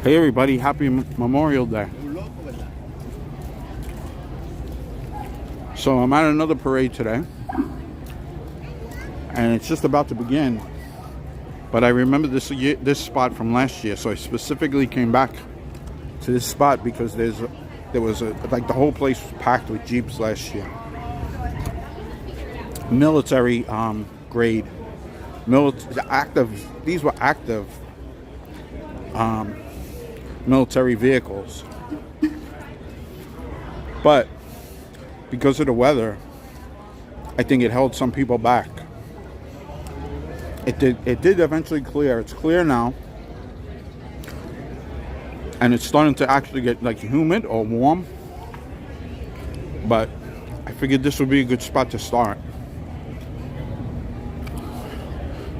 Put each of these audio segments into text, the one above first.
Hey everybody, happy Memorial Day. So I'm at another parade today, and it's just about to begin. But I remember this spot from last year, so I specifically came back to this spot because there was like the whole place was packed with Jeeps last year. Military grade, these were active military vehicles. But because of the weather, I think it held some people back. It did eventually clear. It's clear now. And it's starting to actually get like humid or warm. But I figured this would be a good spot to start.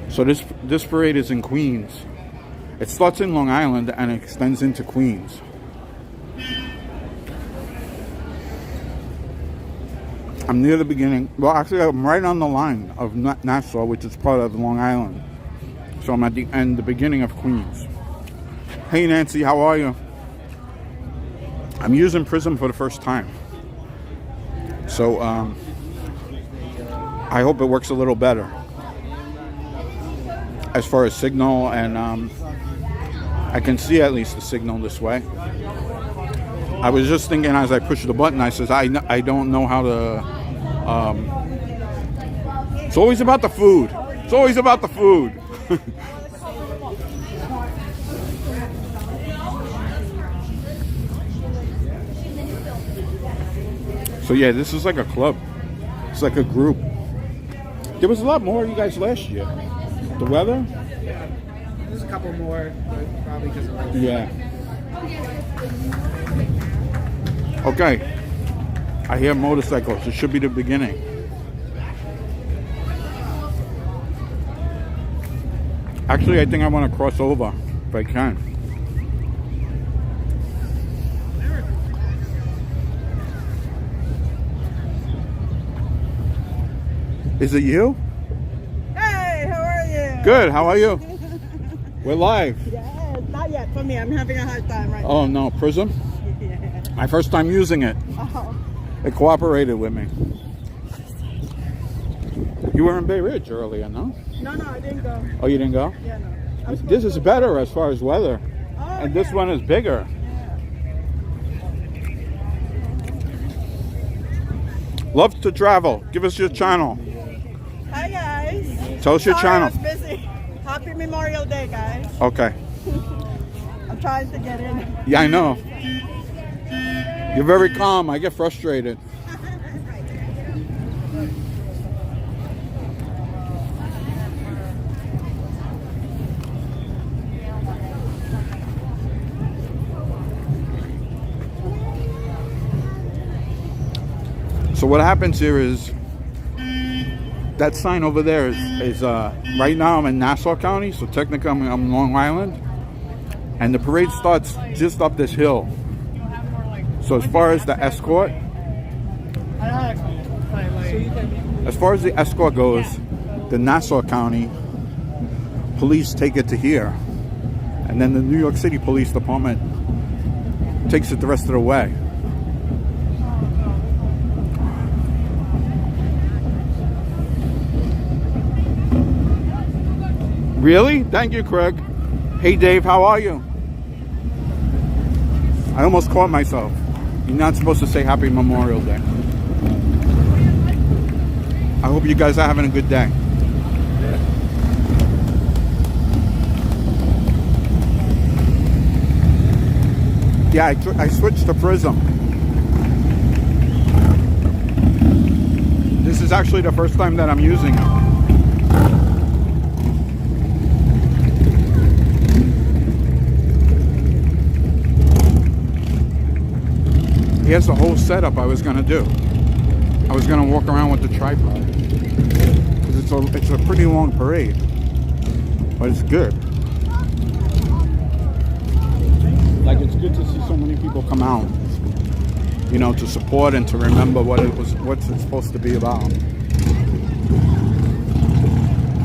So this parade is in Queens. It starts in Long Island and it extends into Queens. I'm near the beginning. Well, actually, I'm right on the line of Nassau, which is part of Long Island. So I'm at the beginning of Queens. Hey, Nancy, how are you? I'm using Prism for the first time. So I hope it works a little better as far as signal, and I can see at least the signal this way. I was just thinking as I pushed the button, I says, I don't know how to... it's always about the food. It's always about the food. So yeah, this is like a club. It's like a group. There was a lot more of you guys last year. The weather? Yeah. There's a couple more, but probably because of rain. Yeah. Okay. I hear motorcycles. It should be the beginning. Actually, I think I want to cross over if I can. Is it you? Hey, how are you? Good. How are you? We're live. Yes, not yet for me. I'm having a hard time right now. Oh no, Prism? Yeah. My first time using it. Oh. It cooperated with me. You were in Bay Ridge earlier, no? No, I didn't go. Oh, you didn't go? Yeah, no. This is better as far as weather. Oh, And this one is bigger. Yeah. Love to travel. Give us your channel. Hi, guys. Tell us your Sorry, channel. I was busy. Happy Memorial Day, guys. Okay. I'm trying to get in. Yeah, I know. You're very calm. I get frustrated. So what happens here is that sign over there is right now I'm in Nassau County, so technically I'm in Long Island, and the parade starts just up this hill. So as far as the escort, goes, the Nassau County police take it to here, and then the New York City Police Department takes it the rest of the way. Really? Thank you, Craig. Hey, Dave, how are you? I almost caught myself. You're not supposed to say Happy Memorial Day. I hope you guys are having a good day. Yeah, I switched to Prism. This is actually the first time that I'm using it. Here's the whole setup I was going to do. I was going to walk around with the tripod. Because it's a pretty long parade. But it's good. Like, it's good to see so many people come out. You know, to support and to remember what's it supposed to be about.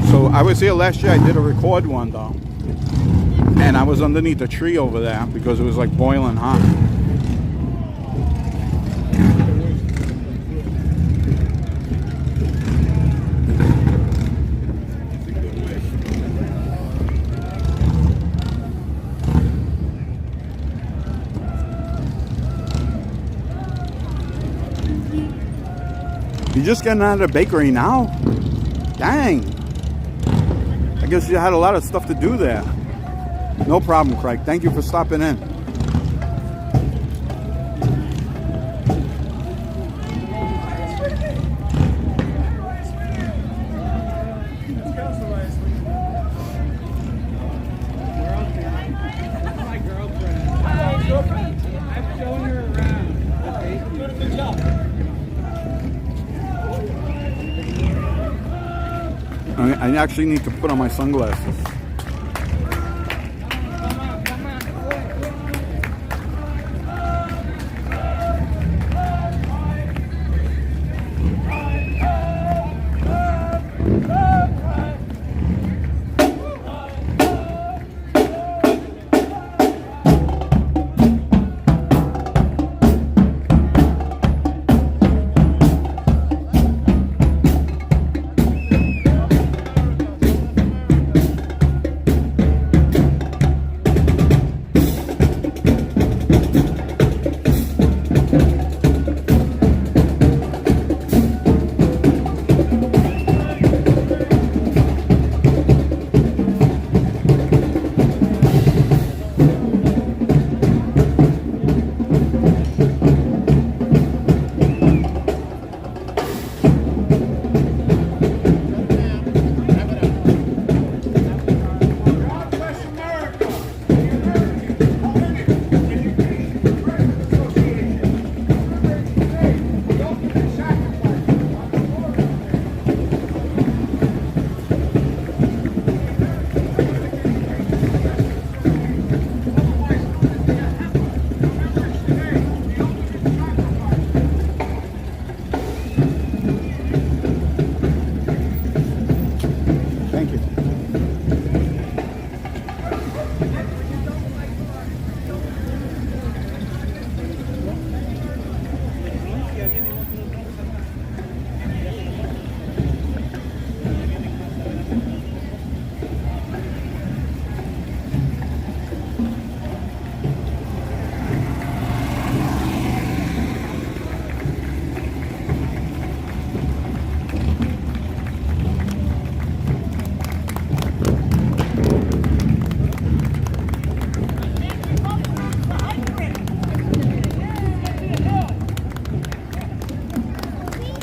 So I was here last year. I did a record one though. And I was underneath a tree over there because it was like boiling hot. You just getting out of the bakery now? Dang. I guess you had a lot of stuff to do there. No problem, Craig. Thank you for stopping in. My girlfriend. Hi, girlfriend. I've shown her around. Doing a good job. I actually need to put on my sunglasses.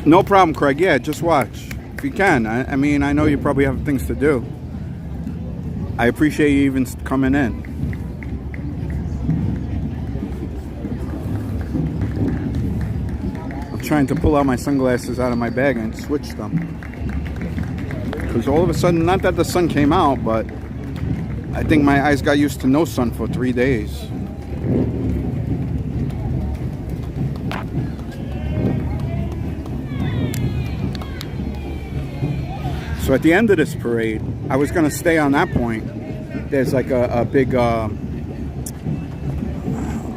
No problem, Craig. Yeah, just watch. If you can. I mean, I know you probably have things to do. I appreciate you even coming in. I'm trying to pull out my sunglasses out of my bag and switch them. Because all of a sudden, not that the sun came out, but I think my eyes got used to no sun for 3 days. So at the end of this parade, I was going to stay on that point. There's like a big,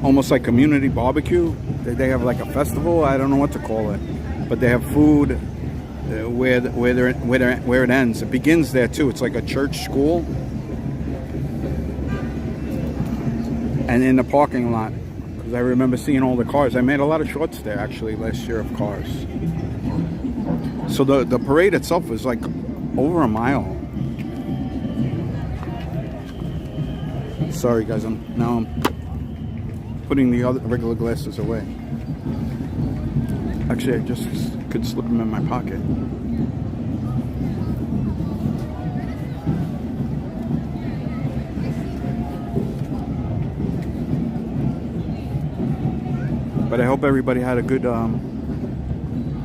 almost like community barbecue. They have like a festival. I don't know what to call it, but they have food where it ends. It begins there too. It's like a church school, and in the parking lot. Because I remember seeing all the cars. I made a lot of shorts there actually last year of cars. So the parade itself was like over a mile. Sorry guys, I'm putting the other regular glasses away. Actually, I just could slip them in my pocket. But I hope everybody had a good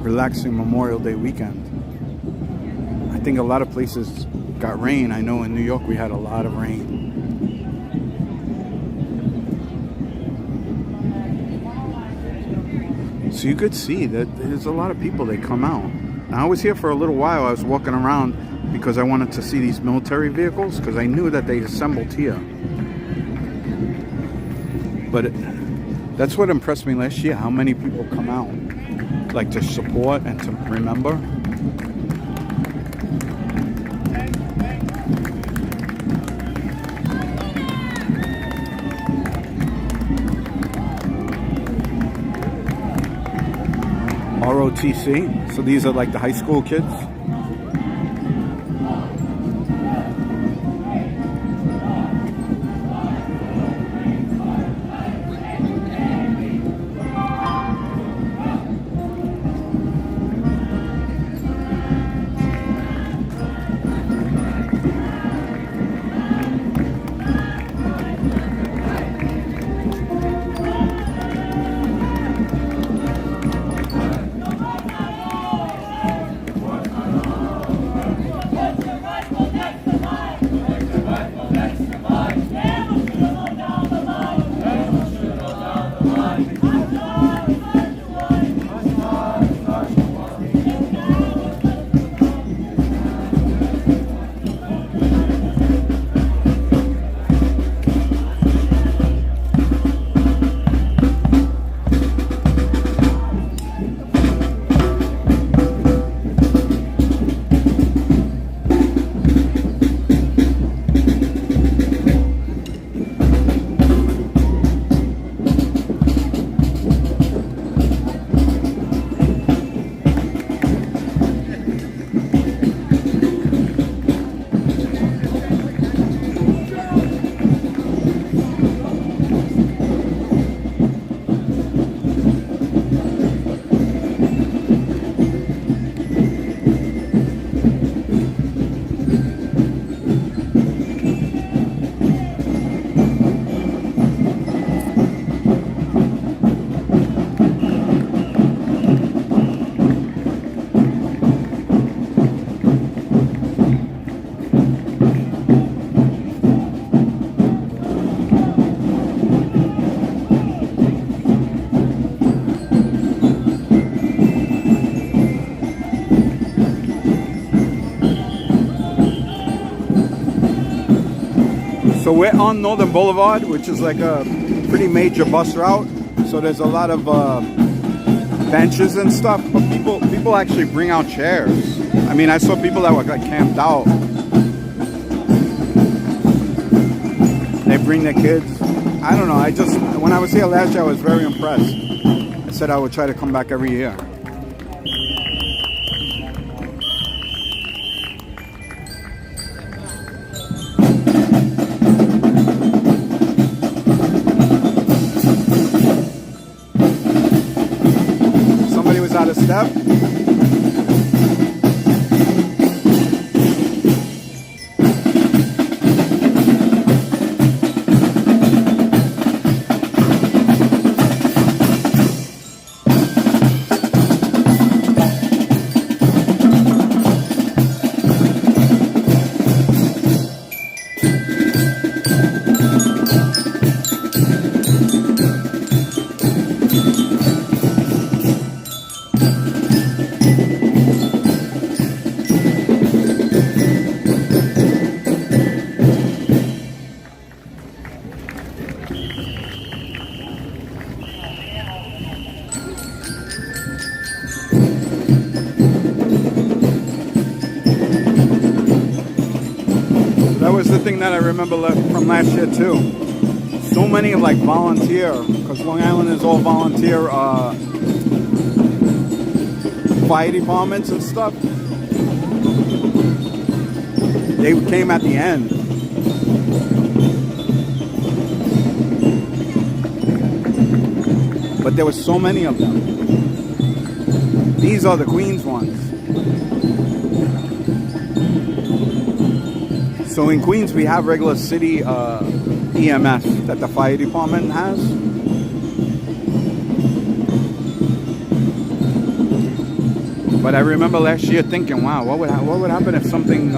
relaxing Memorial Day weekend. I think a lot of places got rain. I know in New York we had a lot of rain. So you could see that there's a lot of people that come out. I was here for a little while. I was walking around because I wanted to see these military vehicles because I knew that they assembled here. But that's what impressed me last year, how many people come out, like to support and to remember. ROTC, so these are like the high school kids. So we're on Northern Boulevard, which is like a pretty major bus route. So there's a lot of benches and stuff, but people actually bring out chairs. I mean, I saw people that were like camped out. They bring their kids. I don't know. When I was here last year, I was very impressed. I said I would try to come back every year. Somebody was out of step. That was the thing that I remember from last year too. So many of like volunteer, because Long Island is all volunteer fire departments and stuff. They came at the end. But there were so many of them. These are the Queens ones. So in Queens, we have regular city EMS that the fire department has. But I remember last year thinking, wow, what would happen if something,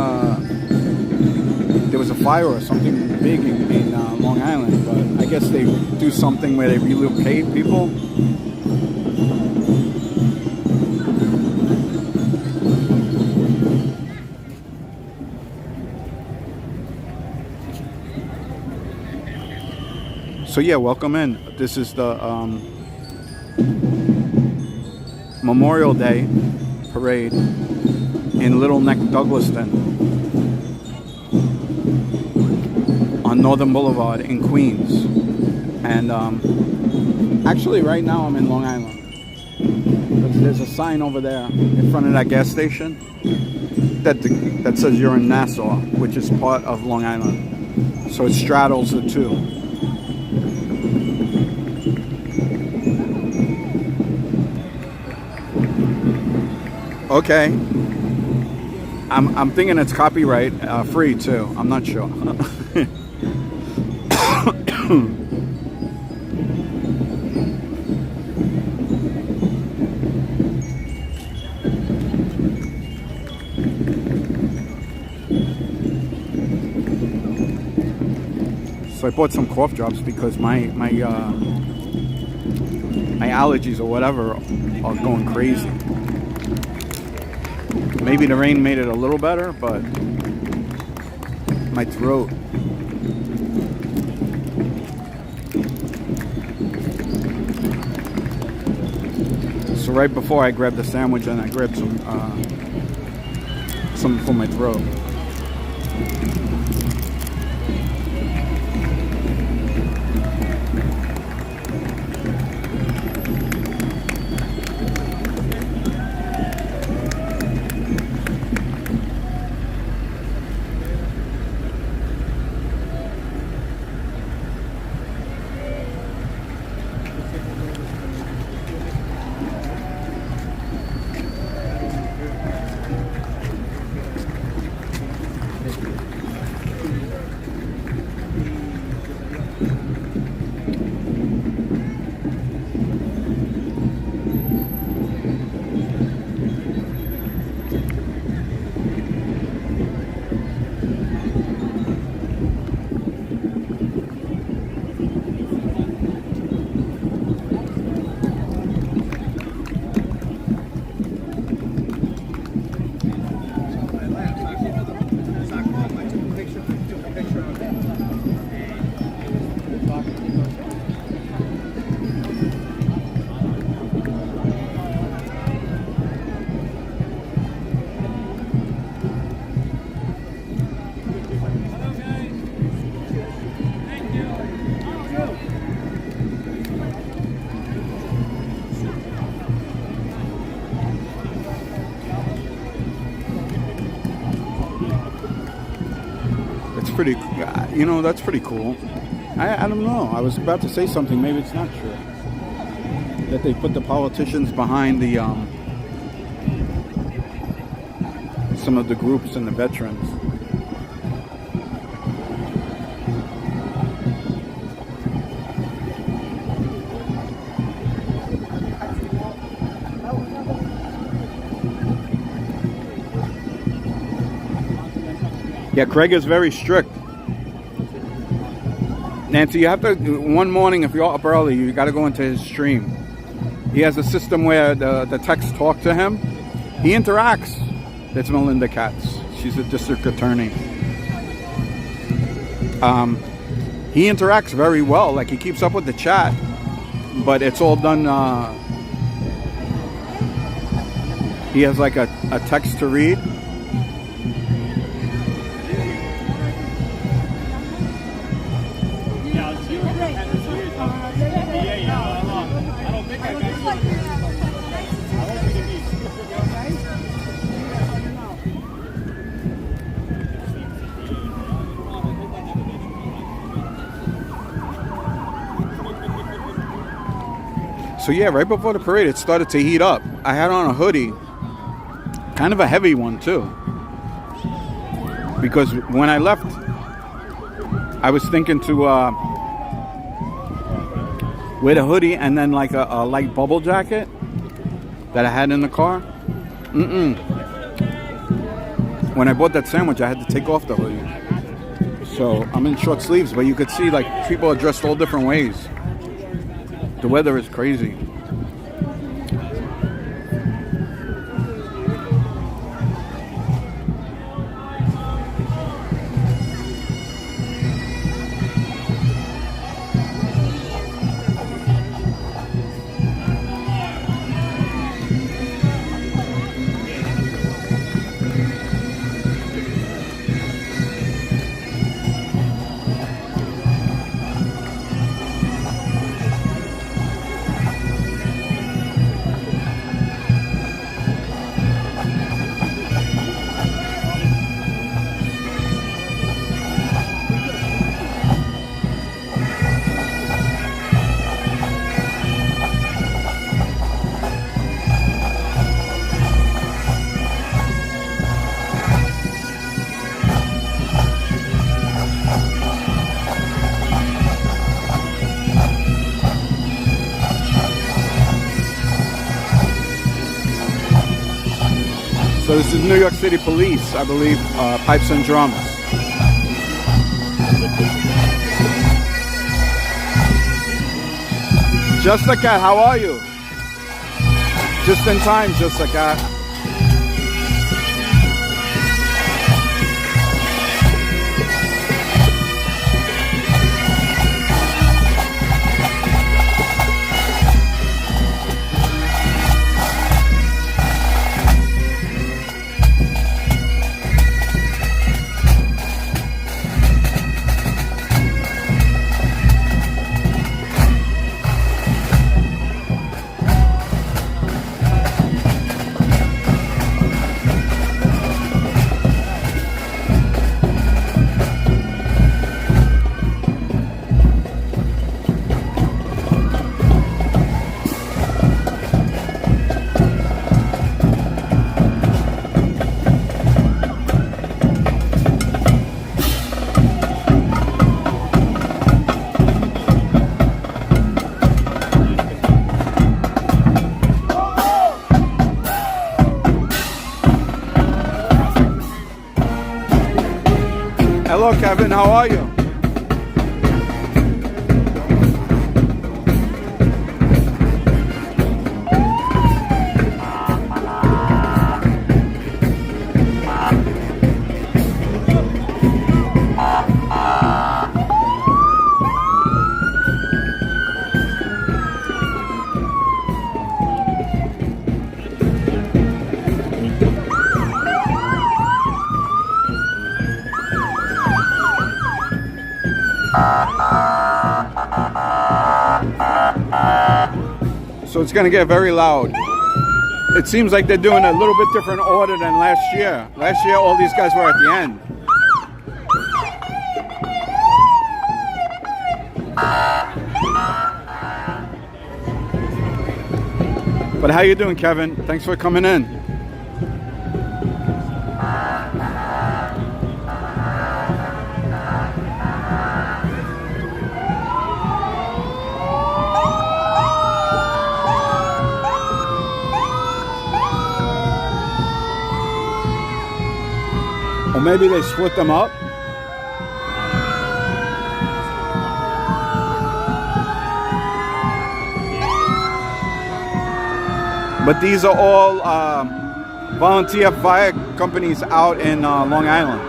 there was a fire or something big in Long Island? But I guess they do something where they relocate people. So yeah, welcome in. This is the Memorial Day Parade in Little Neck, Douglaston, on Northern Boulevard in Queens. And actually right now I'm in Long Island. There's a sign over there in front of that gas station that says you're in Nassau, which is part of Long Island. So it straddles the two. Okay. I'm thinking it's copyright free too. I'm not sure. So I bought some cough drops because my allergies or whatever are going crazy. Maybe the rain made it a little better, but my throat. So right before I grabbed the sandwich and I grabbed some for my throat. Pretty, that's pretty cool. I don't know. I was about to say something. Maybe it's not true. That they put the politicians behind the some of the groups and the veterans. Yeah, Craig is very strict. Nancy, you have to, one morning, if you're up early, you got to go into his stream. He has a system where the texts talk to him. He interacts. That's Melinda Katz. She's a district attorney. He interacts very well. Like, he keeps up with the chat, but it's all done. He has like a text to read. So yeah, right before the parade, it started to heat up. I had on a hoodie, kind of a heavy one too, because when I left, I was thinking to wear the hoodie and then like a light bubble jacket that I had in the car. When I bought that sandwich, I had to take off the hoodie. So I'm in short sleeves, but you could see like people are dressed all different ways. The weather is crazy. So this is New York City Police, I believe, pipes and drums. Just a Cat, how are you? Just in time, Just a Cat. Hello, Kevin. How are you? So it's going to get very loud. It seems like they're doing a little bit different order than last year. Last year, all these guys were at the end. But how you doing, Kevin? Thanks for coming in. Or maybe they split them up. But these are all volunteer fire companies out in Long Island.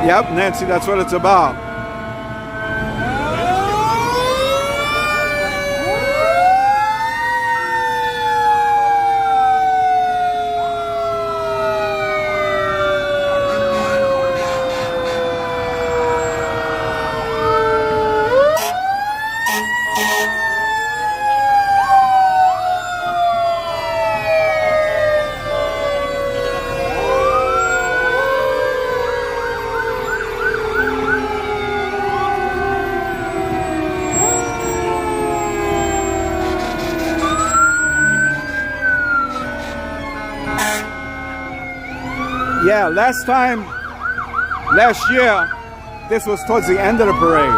Yep, Nancy, that's what it's about. Yeah, last year, this was towards the end of the parade.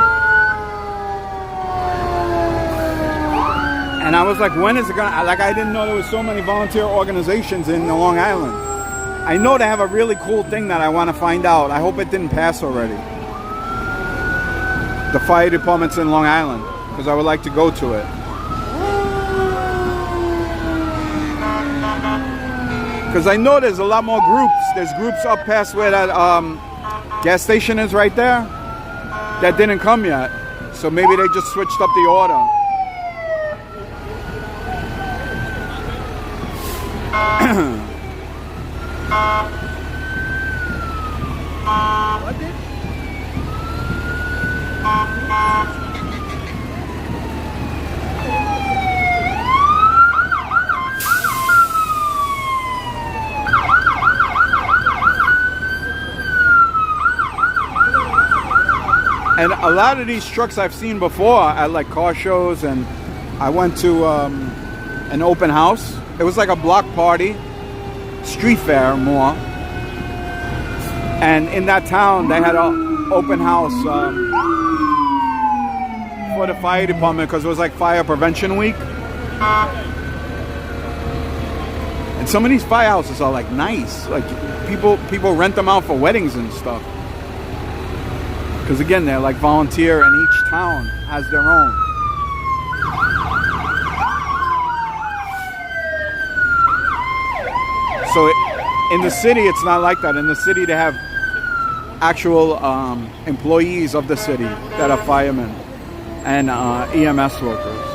And I was like, when is it gonna, like I didn't know there was so many volunteer organizations in Long Island. I know they have a really cool thing that I want to find out. I hope it didn't pass already. The fire department's in Long Island, because I would like to go to it. Because I know there's a lot more groups. There's groups up past where that gas station is right there that didn't come yet. So maybe they just switched up the order. And a lot of these trucks I've seen before at like car shows, and I went to an open house. It was like a block party, street fair more. And in that town, they had an open house for the fire department because it was like Fire Prevention Week. And some of these firehouses are like nice. Like people rent them out for weddings and stuff. Because again, they're like volunteer, and each town has their own. So in the city, it's not like that. In the city, they have actual employees of the city that are firemen and EMS workers.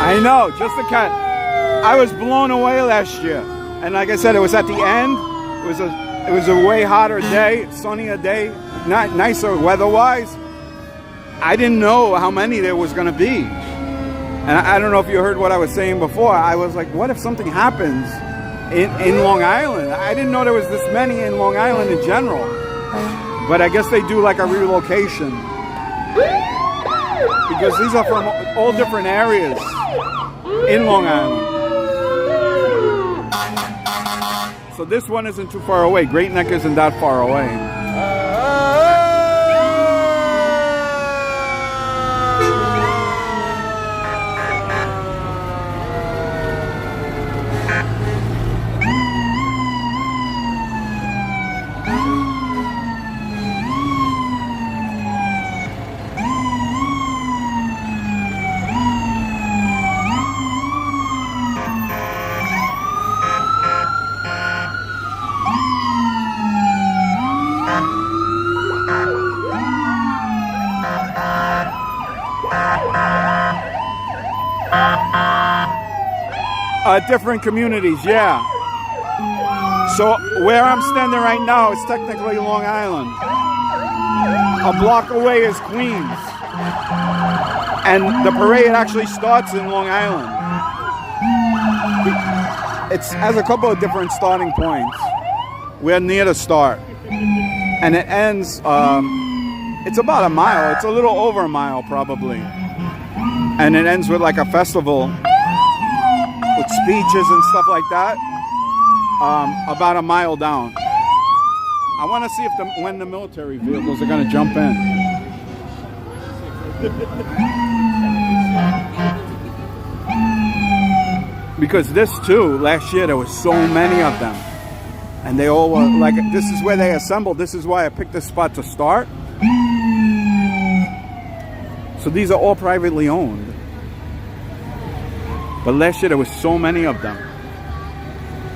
I know, just a cat. I was blown away last year, and like I said, it was at the end. It was a way hotter day, sunnier day, not nicer weather-wise. I didn't know how many there was going to be, and I don't know if you heard what I was saying before. I was like, what if something happens in Long Island? I didn't know there was this many in Long Island in general, but I guess they do like a relocation because these are from all different areas in Long Island. So this one isn't too far away. Great Neck isn't that far away. Different communities, yeah. So where I'm standing right now is technically Long Island. A block away is Queens. And the parade actually starts in Long Island. It has a couple of different starting points. We're near the start. And it ends, it's about a mile. It's a little over a mile probably. And it ends with like a festival with speeches and stuff like that, about a mile down. I want to see if when the military vehicles are going to jump in. Because this too, last year there were so many of them. And they all were like, this is where they assembled. This is why I picked this spot to start. So these are all privately owned. But last year there was so many of them.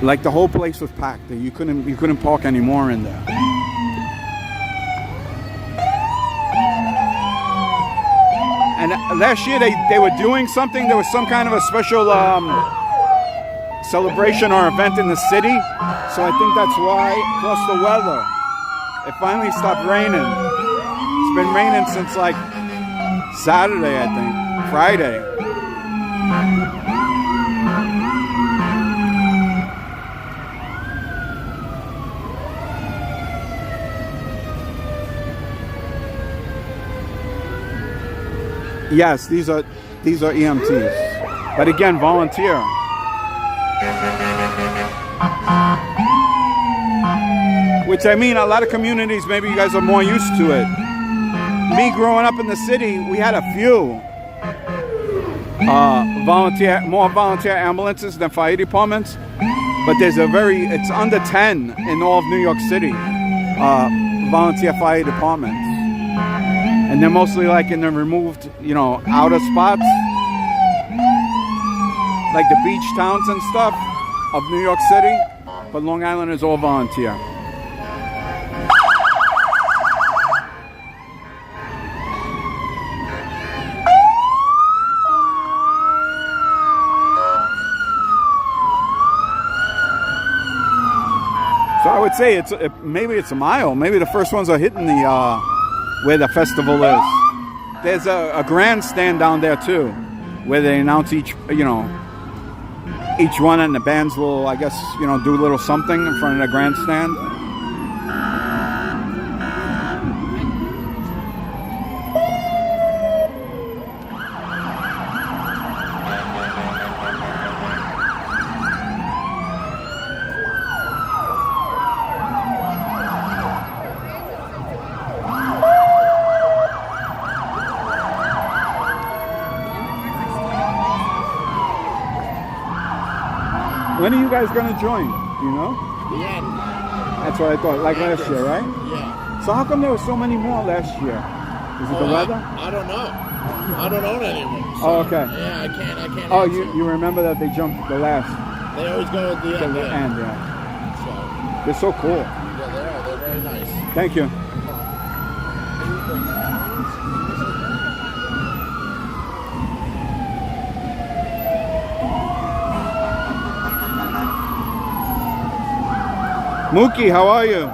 Like the whole place was packed. You couldn't park anymore in there. And last year they were doing something. There was some kind of a special celebration or event in the city. So I think that's why, plus the weather. It finally stopped raining. It's been raining since like Saturday, I think. Friday. Yes, these are EMTs. But again, volunteer. Which I mean, a lot of communities, maybe you guys are more used to it. Me growing up in the city, we had a few more volunteer ambulances than fire departments. But it's under 10 in all of New York City, volunteer fire departments. And they're mostly like in the removed, outer spots. Like the beach towns and stuff of New York City. But Long Island is all volunteer. So I would say maybe it's a mile. Maybe the first ones are hitting the where the festival is. There's a grandstand down there too, where they announce each one, and the bands will, I guess, do a little something in front of the grandstand. When are you guys going to join? Do you know? Yeah. That's what I thought. Like last year, right? Yeah. So how come there were so many more last year? Is it the weather? I don't know. I don't own anyone. So, oh, okay. Yeah, I can't. Oh, answer. you remember that they jumped the last? They always go at the end. The end, yeah. So, they're so cool. yeah, they are. They're very nice. Thank you. Mookie, how are you?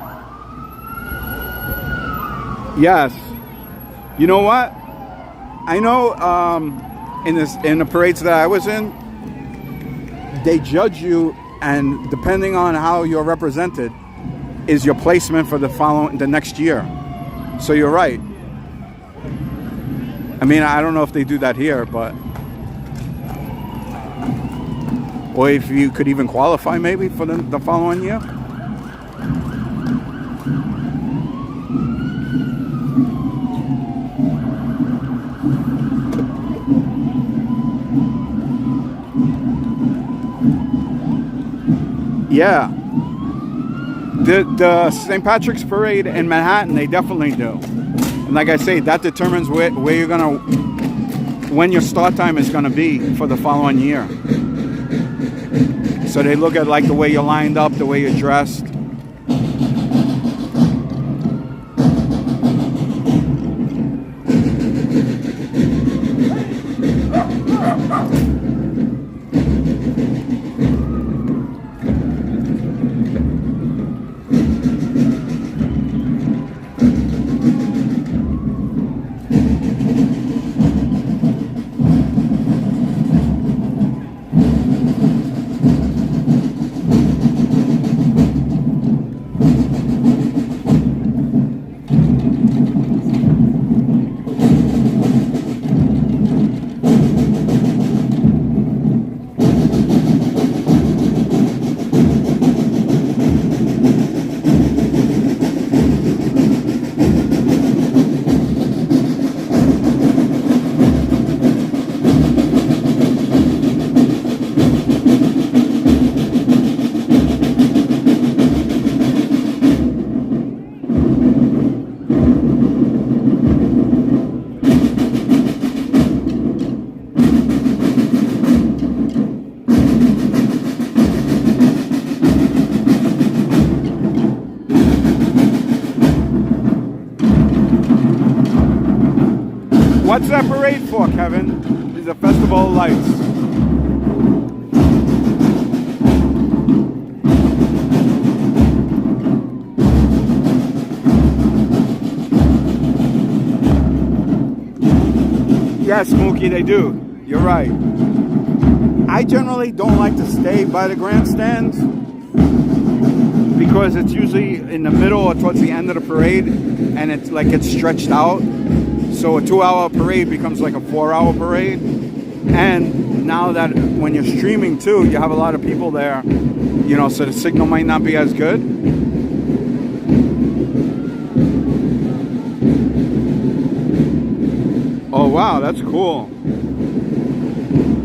Yes. You know what? I know in the parades that I was in, they judge you, and depending on how you're represented, is your placement for the next year. So you're right. I mean, I don't know if they do that here, but or if you could even qualify maybe for the following year. Yeah, the St. Patrick's Parade in Manhattan, they definitely do. And like I say, that determines when your start time is gonna be for the following year. So they look at like the way you're lined up, the way you're dressed. What's that parade for, Kevin? It's a festival of lights. Yes, Mookie, they do. You're right. I generally don't like to stay by the grandstands because it's usually in the middle or towards the end of the parade, and it's like it's stretched out. So a 2-hour parade becomes like a 4-hour parade. And now that when you're streaming too, you have a lot of people there, you know, so the signal might not be as good. Oh wow, that's cool.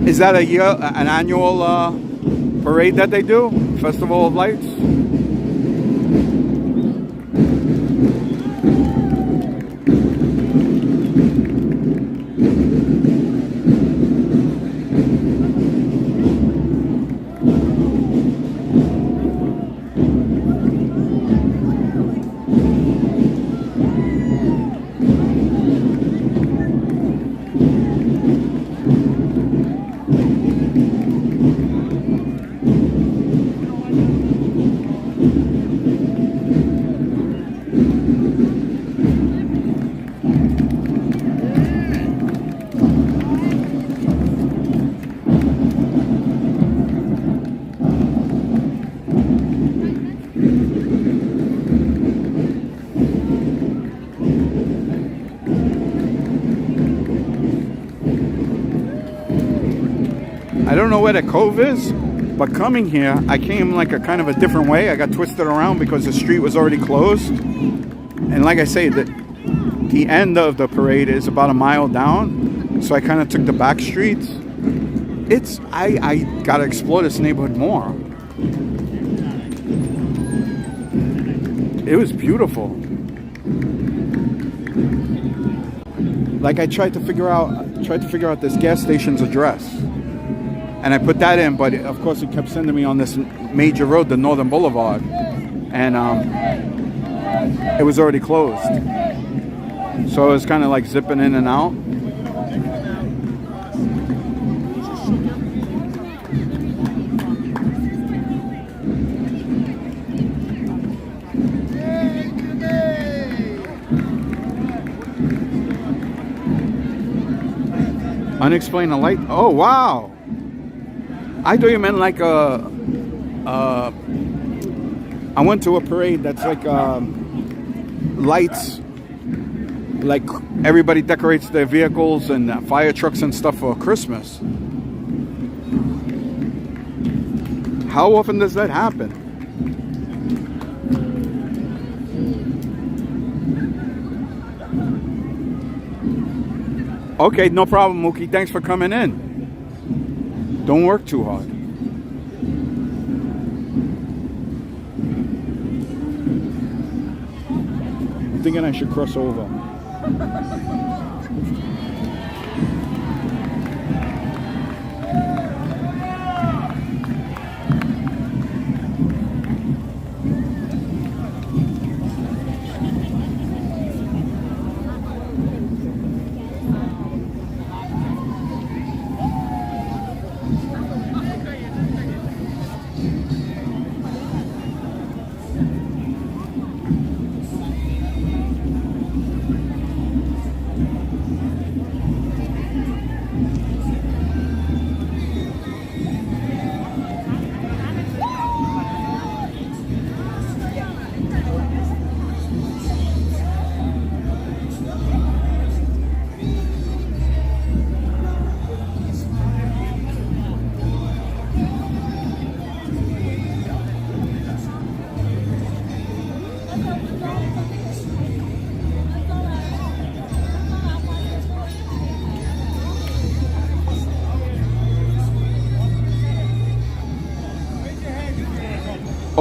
Is that an annual parade that they do? Festival of Lights? I don't know where the cove is, but coming here, I came like a kind of a different way. I got twisted around because the street was already closed. And like I say, the end of the parade is about a mile down. So I kind of took the back streets. I gotta explore this neighborhood more. It was beautiful. Like I tried to figure out this gas station's address. And I put that in, but of course it kept sending me on this major road, the Northern Boulevard. And it was already closed. So I was kind of like zipping in and out. Unexplained light. Oh, wow. I thought you meant like I went to a parade that's like lights, like everybody decorates their vehicles and fire trucks and stuff for Christmas. How often does that happen? Okay, no problem, Mookie. Thanks for coming in. Don't work too hard. I'm thinking I should cross over.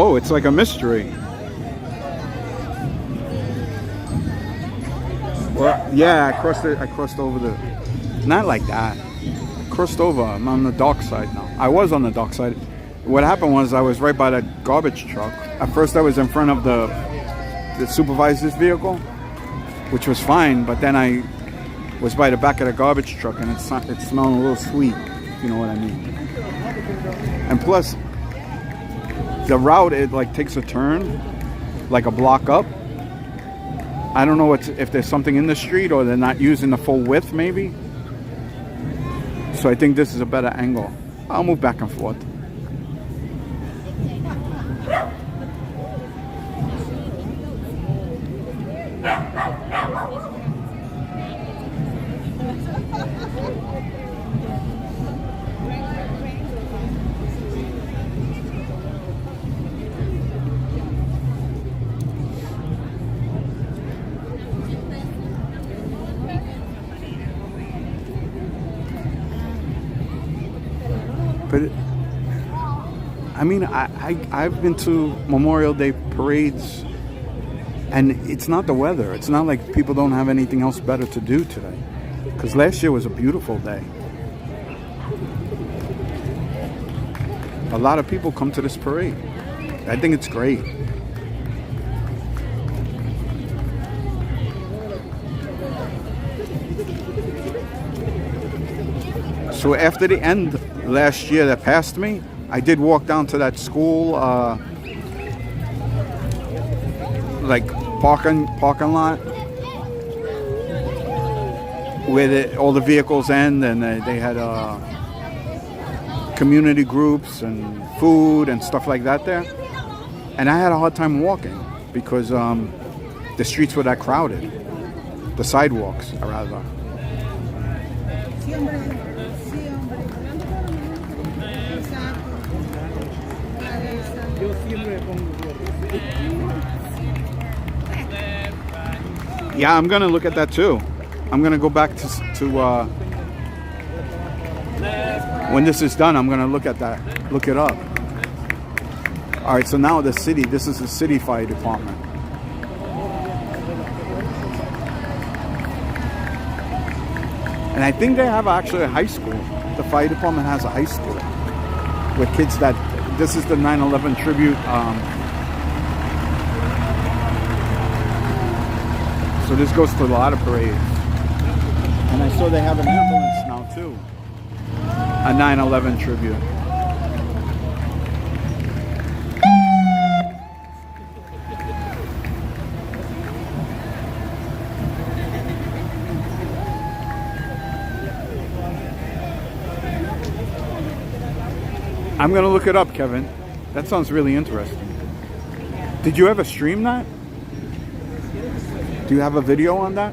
Oh, it's like a mystery. Well, yeah, I crossed over the, not like that. I crossed over. I'm on the dark side now. I was on the dark side. What happened was I was right by the garbage truck. At first I was in front of the supervisor's vehicle, which was fine, but then I was by the back of the garbage truck, and it's smelling a little sweet, if you know what I mean. And plus, the route, it like takes a turn, like a block up. I don't know if there's something in the street or they're not using the full width, maybe. So I think this is a better angle. I'll move back and forth. But I mean, I've been to Memorial Day parades, and it's not the weather. It's not like people don't have anything else better to do today. Because last year was a beautiful day. A lot of people come to this parade. I think it's great. So after the end last year that passed me, I did walk down to that school, like parking lot, where all the vehicles end, and they had community groups and food and stuff like that there. And I had a hard time walking because the streets were that crowded, the sidewalks, rather. Yeah, I'm gonna look at that too. I'm gonna go back to when this is done. I'm gonna look at that, look it up. All right, so now the city. This is the city fire department. And I think they have actually a high school. The fire department has a high school with kids that. This is the 9/11 tribute. So this goes to a lot of parades. And I saw they have an ambulance now too. A 9/11 tribute. I'm gonna look it up, Kevin. That sounds really interesting. Did you ever stream that? Do you have a video on that?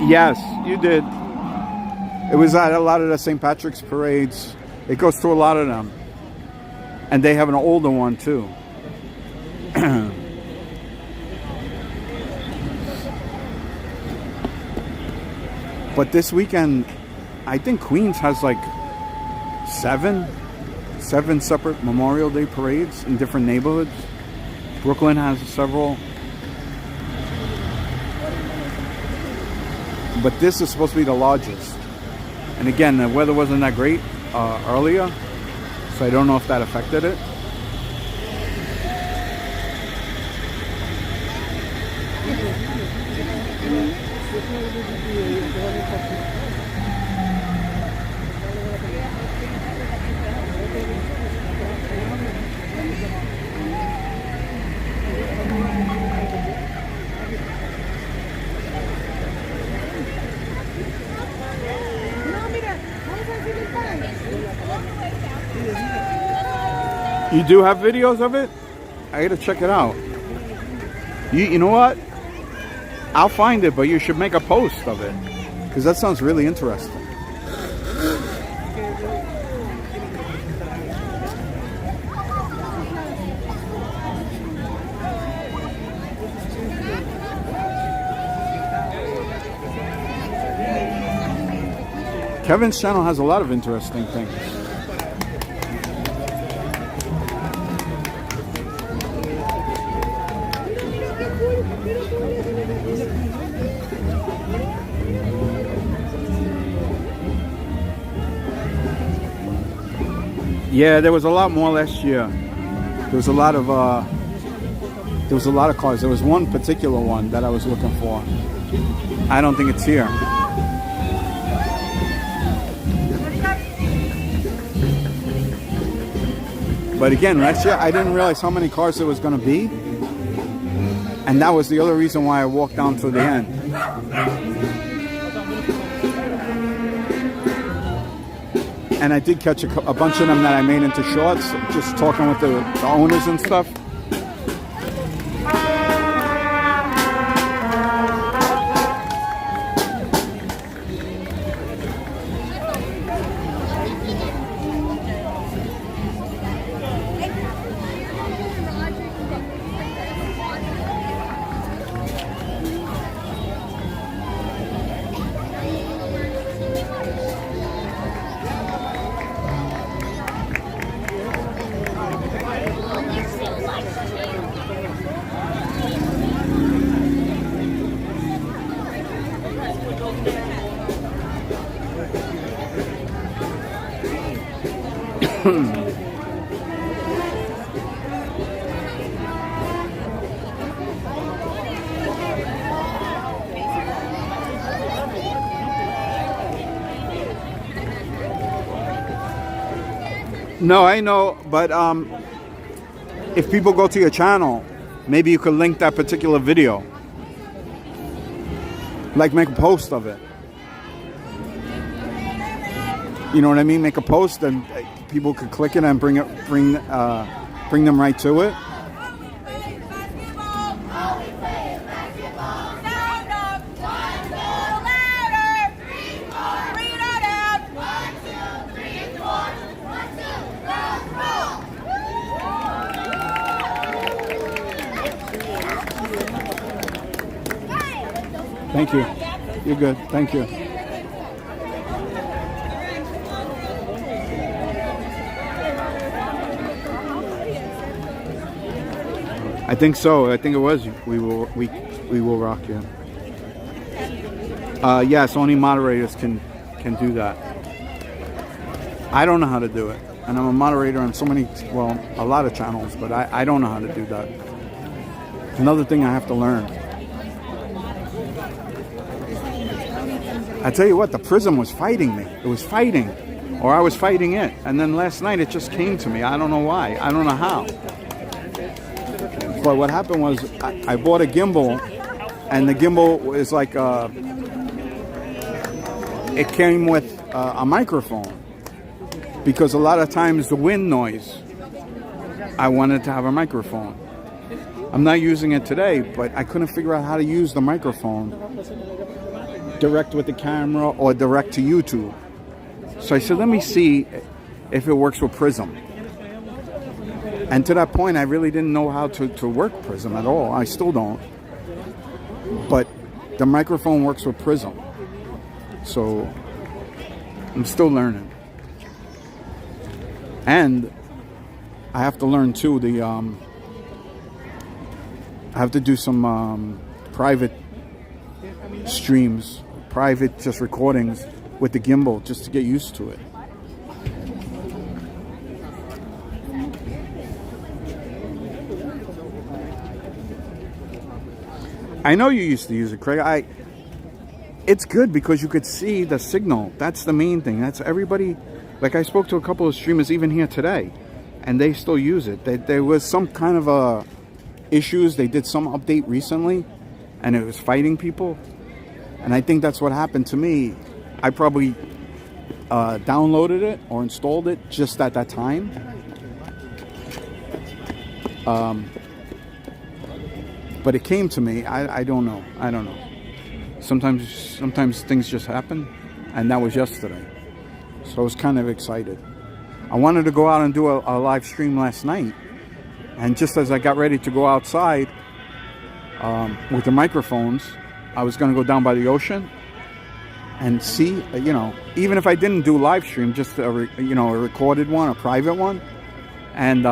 Yes, you did. It was at a lot of the St. Patrick's parades. It goes to a lot of them. And they have an older one too. But this weekend, I think Queens has like seven separate Memorial Day parades in different neighborhoods. Brooklyn has several. But this is supposed to be the largest. And again, the weather wasn't that great earlier, so I don't know if that affected it. You do have videos of it? I gotta check it out. You know what? I'll find it, but you should make a post of it, because that sounds really interesting. Kevin's channel has a lot of interesting things. Yeah, there was a lot more last year. There was a lot of cars. There was one particular one that I was looking for. I don't think it's here. But again, last year I didn't realize how many cars there was going to be. And that was the other reason why I walked down to the end. And I did catch a bunch of them that I made into shorts, just talking with the owners and stuff. No, I know, but if people go to your channel, maybe you could link that particular video. Like make a post of it. You know what I mean? Make a post and people could click it and bring them right to it. Thank you. You're good. Thank you. I think so. I think it was. We will rock you. Yes, only moderators can do that. I don't know how to do it, and I'm a moderator on so many, well, a lot of channels, but I don't know how to do that. Another thing I have to learn. I tell you what, the prism was fighting me. It was fighting, or I was fighting it. And then last night it just came to me. I don't know why. I don't know how. But what happened was I bought a gimbal, and the gimbal is like it came with a microphone, because a lot of times the wind noise, I wanted to have a microphone. I'm not using it today, but I couldn't figure out how to use the microphone direct with the camera or direct to YouTube. So I said, let me see if it works with Prism. And to that point, I really didn't know how to work Prism at all. I still don't. But the microphone works with Prism. So I'm still learning. And I have to learn too, I have to do some private streams, private just recordings with the gimbal, just to get used to it. I know you used to use it, Craig. It's good because you could see the signal. That's the main thing. That's everybody. Like, I spoke to a couple of streamers even here today, and they still use it. There was some kind of issues. They did some update recently, and it was fighting people. And I think that's what happened to me. I probably downloaded it or installed it just at that time. But it came to me. I don't know. I don't know. Sometimes things just happen, and that was yesterday. So I was kind of excited. I wanted to go out and do a live stream last night, and just as I got ready to go outside with the microphones, I was going to go down by the ocean, and see, even if I didn't do live stream, just a recorded one, a private one. And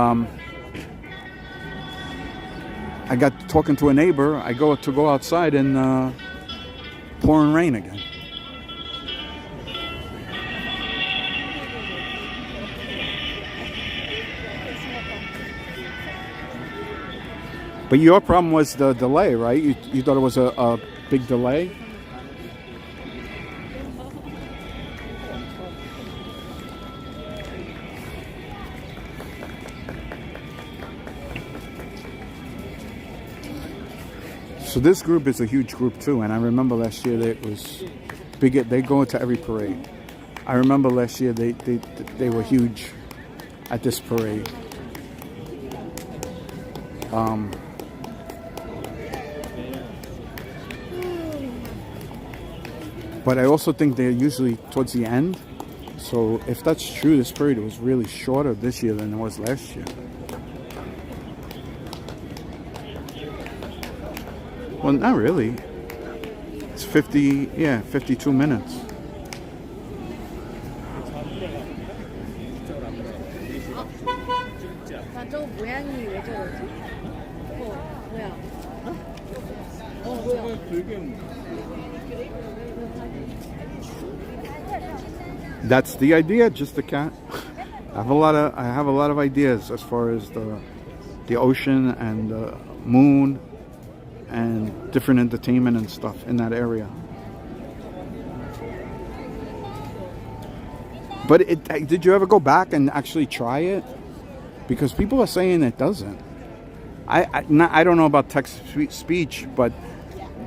I got talking to a neighbor. I go outside and pouring rain again. But your problem was the delay, right? You thought it was a big delay? So this group is a huge group too, and I remember last year that it was big. They go to every parade. I remember last year they were huge at this parade. But I also think they're usually towards the end. So if that's true, this parade was really shorter this year than it was last year. Well, not really. It's 52 minutes. That's the idea, just the cat. I have a lot of ideas as far as the ocean and the moon and different entertainment and stuff in that area. But did you ever go back and actually try it? Because people are saying it doesn't. I don't know about text speech, but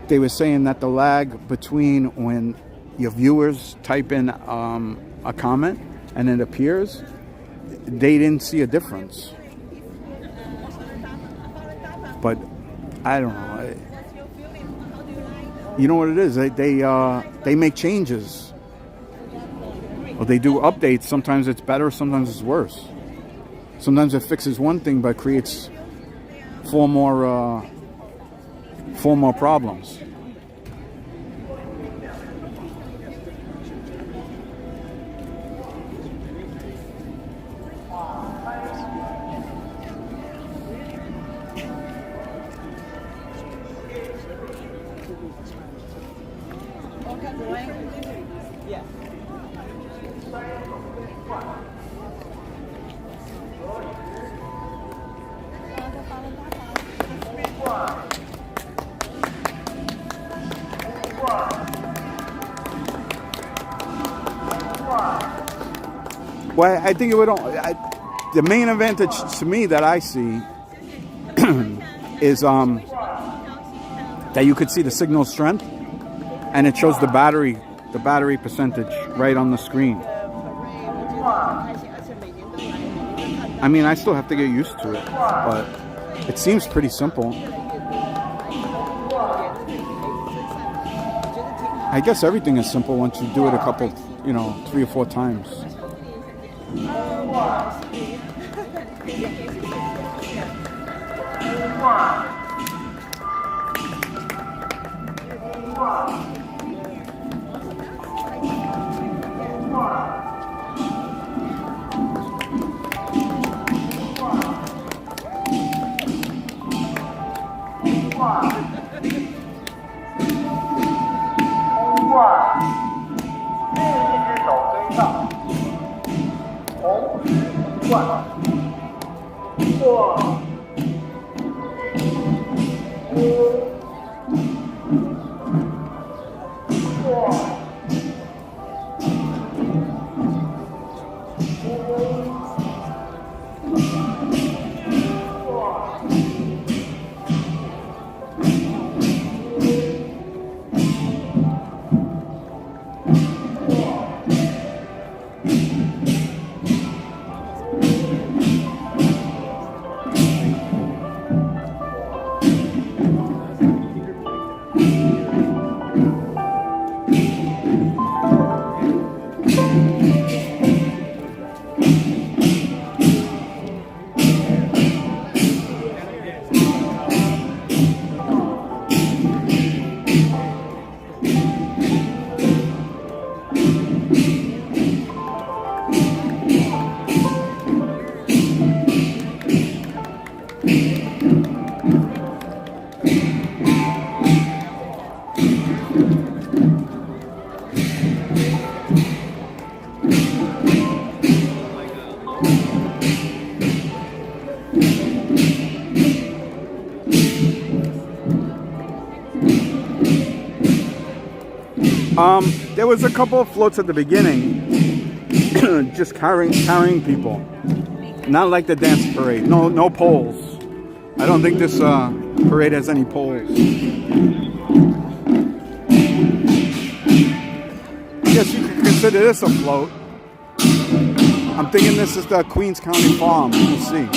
they were saying that the lag between when your viewers type in a comment and it appears, they didn't see a difference. But I don't know. You know what it is? They make changes. Or they do updates. Sometimes it's better, sometimes it's worse. Sometimes it fixes one thing but creates four more problems. Well, I think it would. The main advantage to me that I see is that you could see the signal strength, and it shows the battery percentage right on the screen. I mean, I still have to get used to it, but it seems pretty simple. I guess everything is simple once you do it a couple, 3 or 4 times. There was a couple of floats at the beginning, just carrying people. Not like the dance parade. No poles. I don't think this parade has any poles. I guess you could consider this a float. I'm thinking this is the Queens County Farm. Let's see.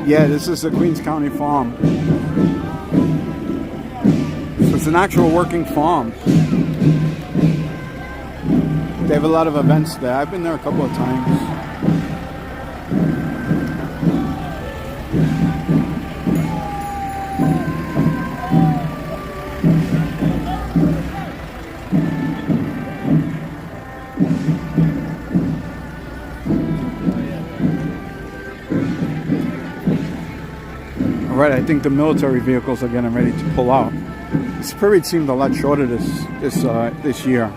Yeah, this is the Queens County Farm. So it's an actual working farm. They have a lot of events there. I've been there a couple of times. Right, I think the military vehicles are getting ready to pull out. This parade seemed a lot shorter this year.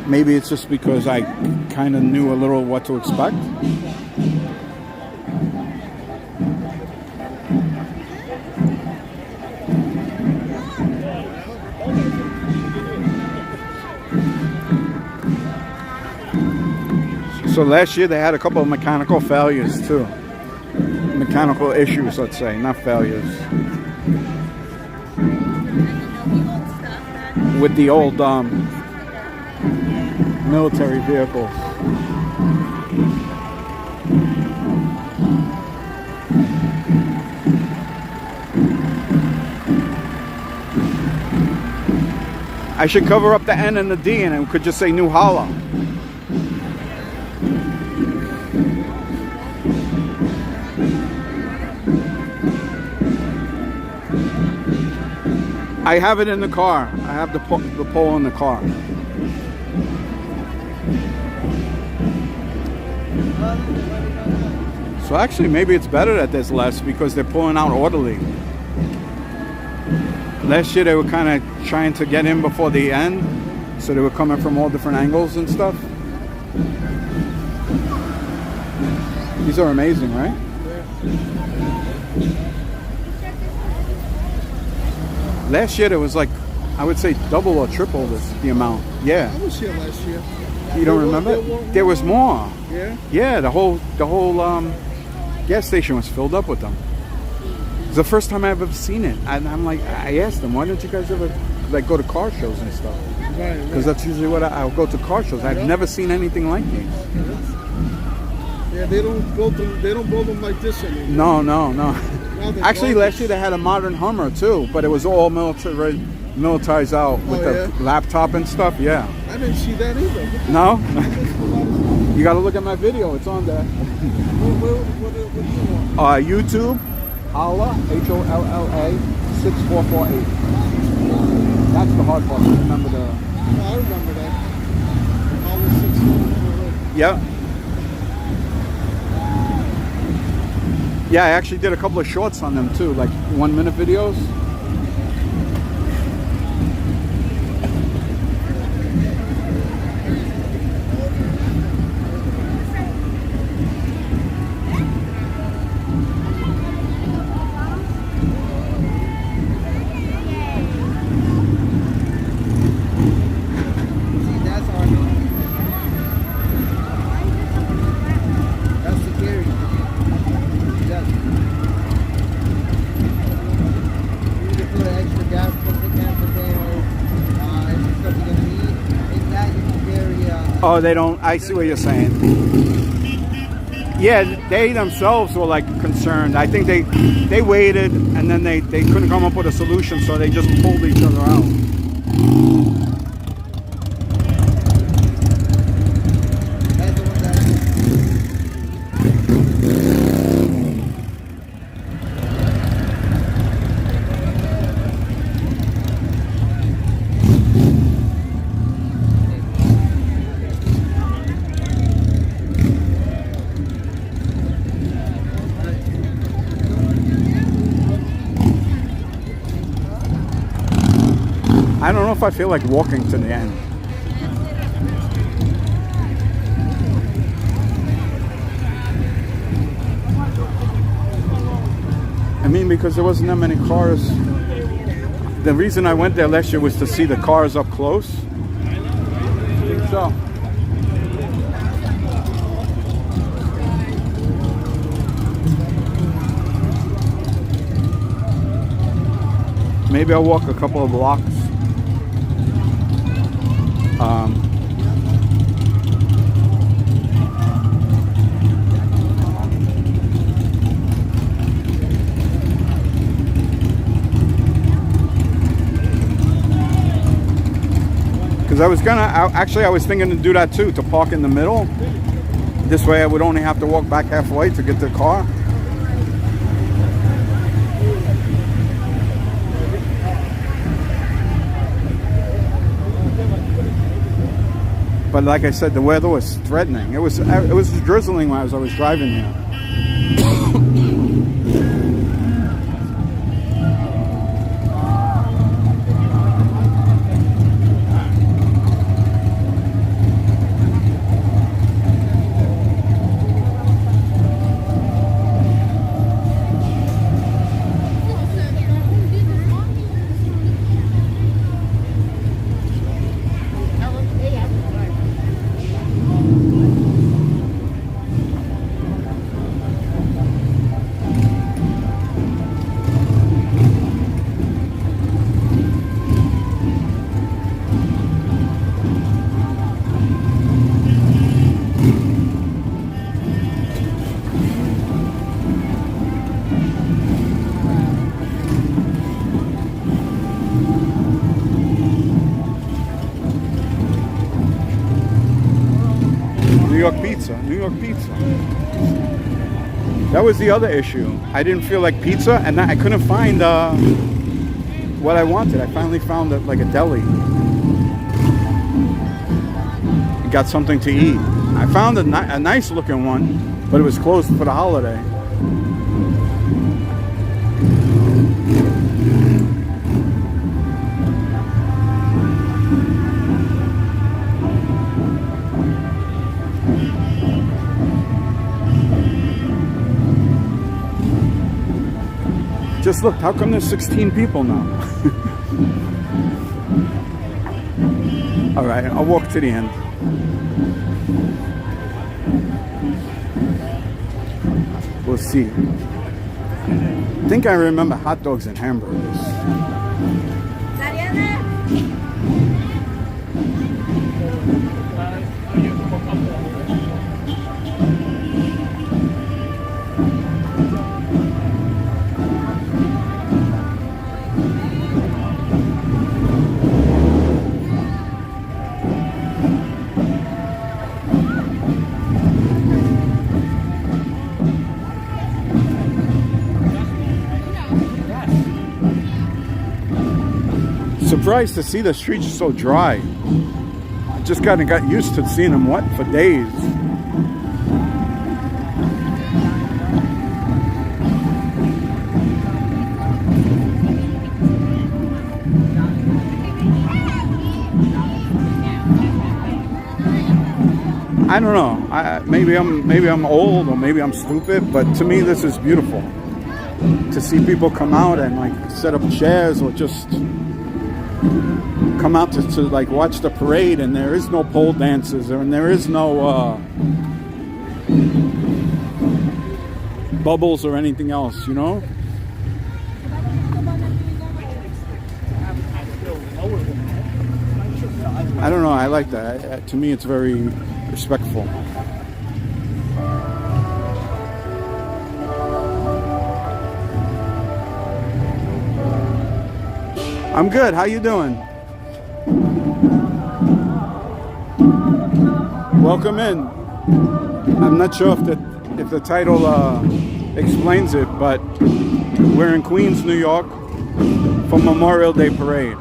Maybe it's just because I kind of knew a little what to expect. So last year they had a couple of mechanical failures too. Mechanical issues, let's say, not failures. With the old military vehicles. I should cover up the N and the D and it could just say New Hollow. I have it in the car. I have the pole in the car. So actually, maybe it's better that there's less because they're pulling out orderly. Last year they were kind of trying to get in before the end, so they were coming from all different angles and stuff. These are amazing, right? Last year there was like, I would say double or triple the amount. Yeah. I was here last year. You don't remember? There was more. Yeah? Yeah, the whole gas station was filled up with them. It's the first time I've ever seen it. And I'm like, I asked them, why don't you guys ever like go to car shows and stuff? Right. Because that's usually what I'll go to car shows. I've never seen anything like these. Yeah, they don't build them like this anymore. No. Actually, last year they had a modern Hummer too, but it was all militarized out with the laptop and stuff. Yeah. I didn't see that either. No? You got to look at my video. It's on there. What do you want? YouTube, Holla, HOLLA 6448. That's the hard part. Remember the... No, I remember that. All the 6448. Yeah. Yeah, I actually did a couple of shorts on them too, like 1-minute videos. Oh, they don't. I see what you're saying. Yeah, they themselves were like concerned. I think they waited, and then they couldn't come up with a solution, so they just pulled each other out. I don't know if I feel like walking to the end. I mean, because there wasn't that many cars. The reason I went there last year was to see the cars up close. I think so. Maybe I'll walk a couple of blocks. Because I was I was thinking to do that too, to park in the middle. This way I would only have to walk back halfway to get to the car. But like I said, the weather was threatening. It was drizzling when I was driving here. New York pizza. That was the other issue. I didn't feel like pizza, and I couldn't find what I wanted. I finally found like a deli. Got something to eat. I found a nice looking one, but it was closed for the holiday. Just look, how come there's 16 people now? All right, I'll walk to the end. We'll see. I think I remember hot dogs and hamburgers. Surprised to see the streets so dry. I just got used to seeing them wet for days. I don't know. Maybe I'm old or maybe I'm stupid, but to me this is beautiful. To see people come out and like set up chairs or just come out to like watch the parade, and there is no pole dances and there is no bubbles or anything else, you know? I don't know, I like that. To me it's very respectful. I'm good. How you doing? Welcome in. I'm not sure if the title explains it, but we're in Queens, New York for Memorial Day Parade.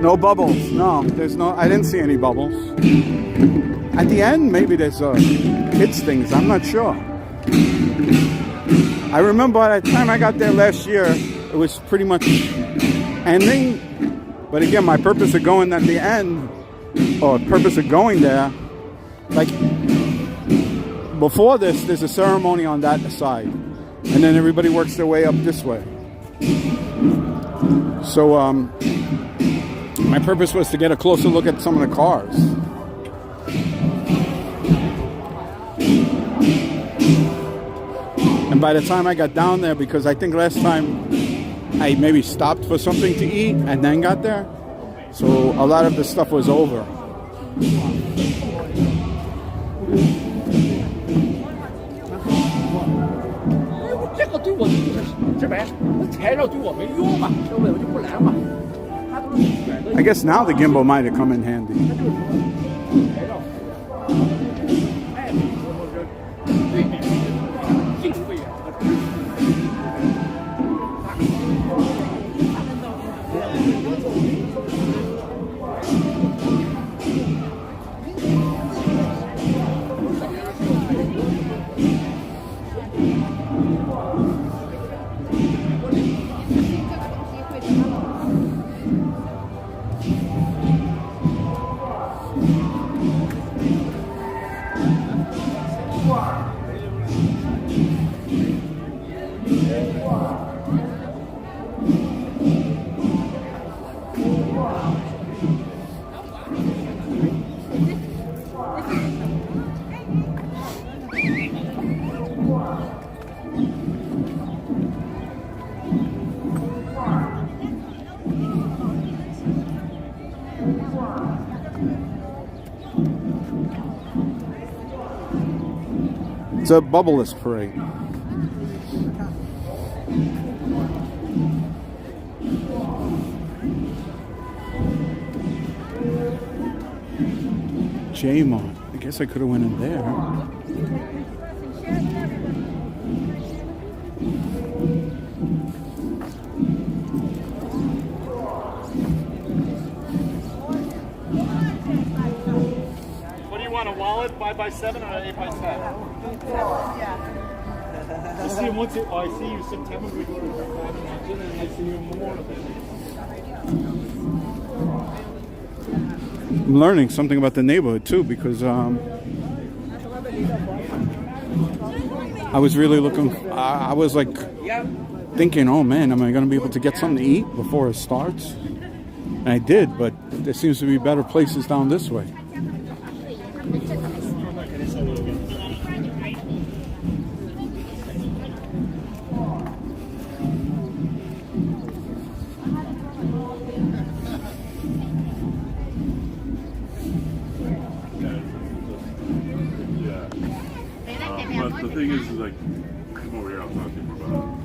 No bubbles. No, there's no. I didn't see any bubbles. At the end, maybe there's kids things. I'm not sure. I remember by the time I got there last year, it was pretty much ending. But again, my purpose of going at the end, or purpose of going there, like before this, there's a ceremony on that side, and then everybody works their way up this way. So my purpose was to get a closer look at some of the cars. And by the time I got down there, because I think last time I maybe stopped for something to eat and then got there, so a lot of the stuff was over. I guess now the gimbal might have come in handy. It's a bubbleless parade. J-Mart. I guess I could have went in there. What do you want, a wallet, 5x7 or an 8x10? I see you once. I see you September. We go to the and I see you in Memorial Day. I'm learning something about the neighborhood too, because I was really looking. I was like thinking, oh man, am I going to be able to get something to eat before it starts? And I did, but there seems to be better places down this way. But the thing is like, come over here, I'll talk to you more about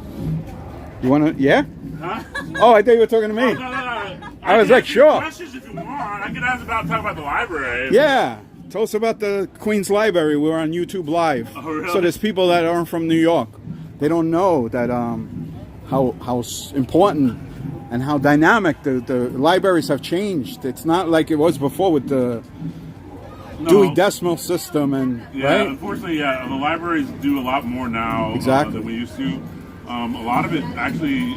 it. You want to? Yeah? Huh? Oh, I thought you were talking to me. No. I I was can like, ask you sure. questions if you want. I can ask talk about the library. Yeah. Tell us about the Queens Library. We're on YouTube Live. Oh, really? So there's people that aren't from New York. They don't know that how important and how dynamic the libraries have changed. It's not like it was before with the Dewey Decimal System and yeah. right. Unfortunately, yeah, the libraries do a lot more now Exactly. than we used to. A lot of it actually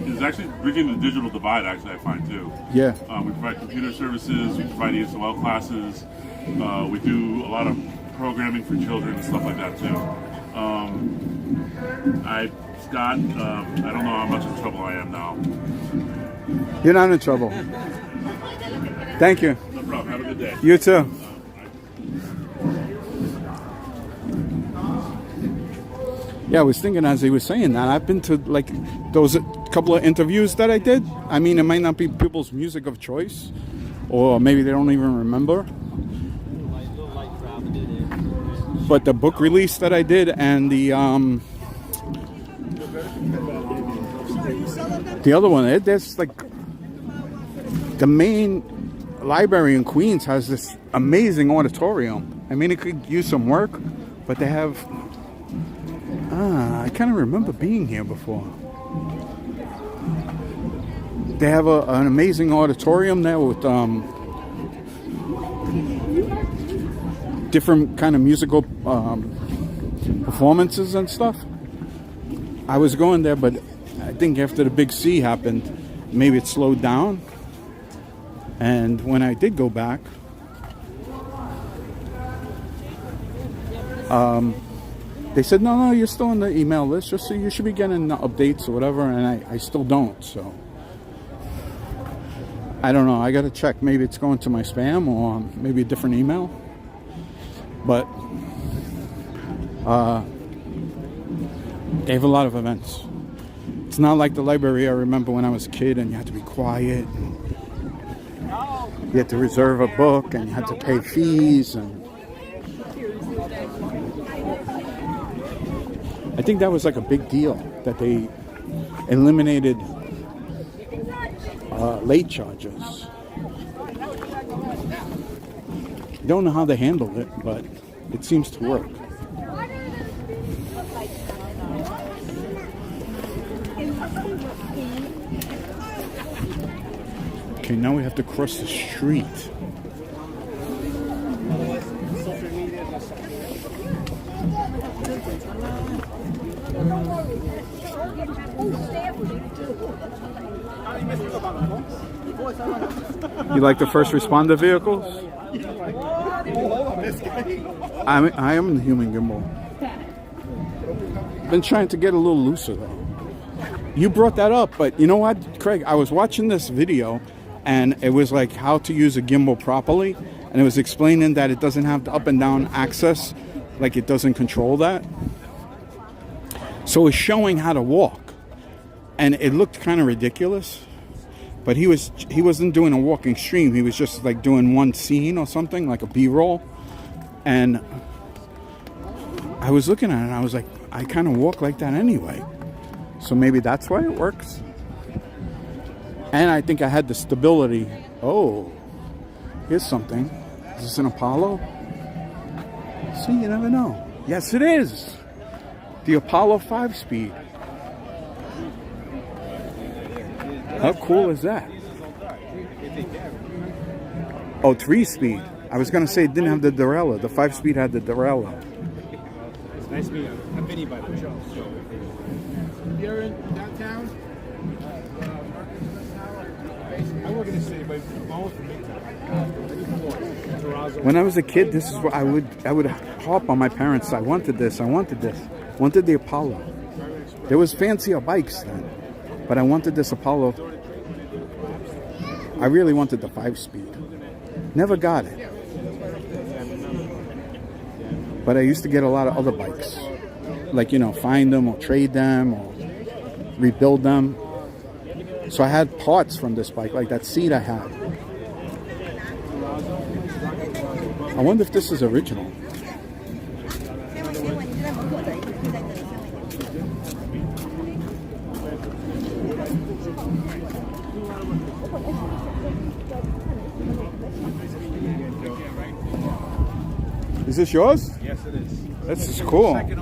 is actually bridging the digital divide. Actually, I find too. Yeah. We provide computer services. We provide ESOL classes. We do a lot of programming for children and stuff like that too. Scott, I don't know how much in trouble I am now. You're not in trouble. Thank you. No problem. Have a good day. You too. Yeah, I was thinking as he was saying that, I've been to like those couple of interviews that I did. I mean, it might not be people's music of choice, or maybe they don't even remember. But the book release that I did and the other one, there's like the main library in Queens has this amazing auditorium. I mean, it could use some work, but they have. I kind of remember being here before. They have an amazing auditorium there with different kind of musical performances and stuff. I was going there, but I think after the big C happened, maybe it slowed down. And when I did go back, they said, no, you're still on the email list, just so you should be getting updates or whatever, and I still don't, so. I don't know, I gotta check. Maybe it's going to my spam or maybe a different email. But they have a lot of events. It's not like the library I remember when I was a kid and you had to be quiet. And you had to reserve a book and you had to pay fees. And I think that was like a big deal that they eliminated late charges. Don't know how they handled it, but it seems to work. Okay, now we have to cross the street. You like the first responder vehicles? I am the human gimbal. Been trying to get a little looser though. You brought that up, but you know what, Craig? I was watching this video, and it was like how to use a gimbal properly, and it was explaining that it doesn't have the up and down access, like it doesn't control that. So it's showing how to walk, and it looked kind of ridiculous. But he wasn't doing a walking stream. He was just like doing one scene or something, like a B-roll. And I was looking at it and I was like, I kind of walk like that anyway. So maybe that's why it works. And I think I had the stability. Oh, here's something. Is this an Apollo? See, you never know. Yes, it is. The Apollo 5-speed. How cool is that? Oh, 3-speed. I was going to say it didn't have the derailleur. The 5-speed had the derailleur. It's nice to meet you. I'm Vinny by the show. You're in downtown? I work in the city, but I'm almost from Midtown. When I was a kid, this is what I would hop on my parents' side. I wanted this. Wanted the Apollo. There was fancier bikes then. But I wanted this Apollo. I really wanted the 5-speed. Never got it. But I used to get a lot of other bikes. Like, you know, find them or trade them or rebuild them. So I had parts from this bike, like that seat I had. I wonder if this is original. this yours? Yes, it is. This is cool. Second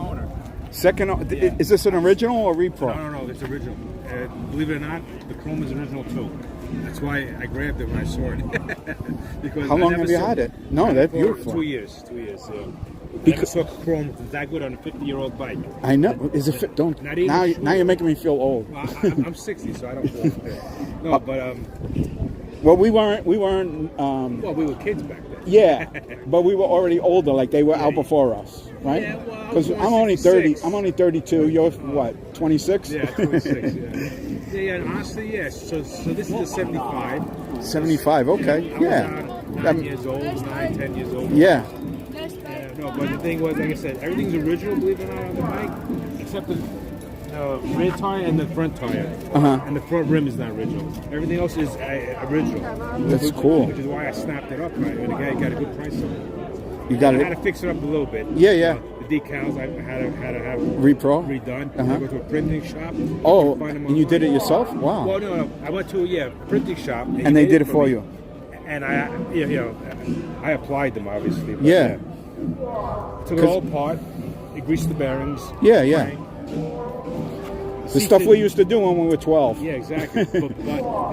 owner. Is this an original or repro? No, it's original. Believe it or not, the chrome is original too. That's why I grabbed it when I saw it. Because How I long never have you saw- had it? No, that's For beautiful. 2 years. 2 years. Yeah. I Because- never saw chrome that good on a 50-year-old bike. I know. Is it fit? Don't. Not even Now, sure. now you're making me feel old. Well, I'm 60, so I don't feel it. No, but Well, we weren't. well, we were kids back then. Yeah, but we were already older. Like they were out before us, right? Yeah, well, I Because was I'm only 30. 66. I'm only 32. You're what? 26? Yeah, 26. Yeah, and honestly, yeah. So this is a 75. 75. Okay. I Yeah. was 9 years old, 9, 10 years old. Yeah. Yeah, no, but the thing was, like I said, everything's original, believe it or not, on the bike, except the rear tire and the front tire. Uh-huh. And the front rim is not original. Everything else is original. That's cool. Which is why I snapped it up, right? And the guy got a good price on it. You got I had it. to fix it up a little bit. Yeah, yeah. The decals I had to have Repro. redone. Uh-huh. I go to a printing shop. Oh, find them and you did it online. yourself? Wow. Well, no. I went to a printing shop. And they did it for me. you. And I applied them obviously. But Yeah. Took it all apart. It greased the bearings. Yeah, yeah. crank. The stuff we used to do when we were 12. Yeah, exactly. but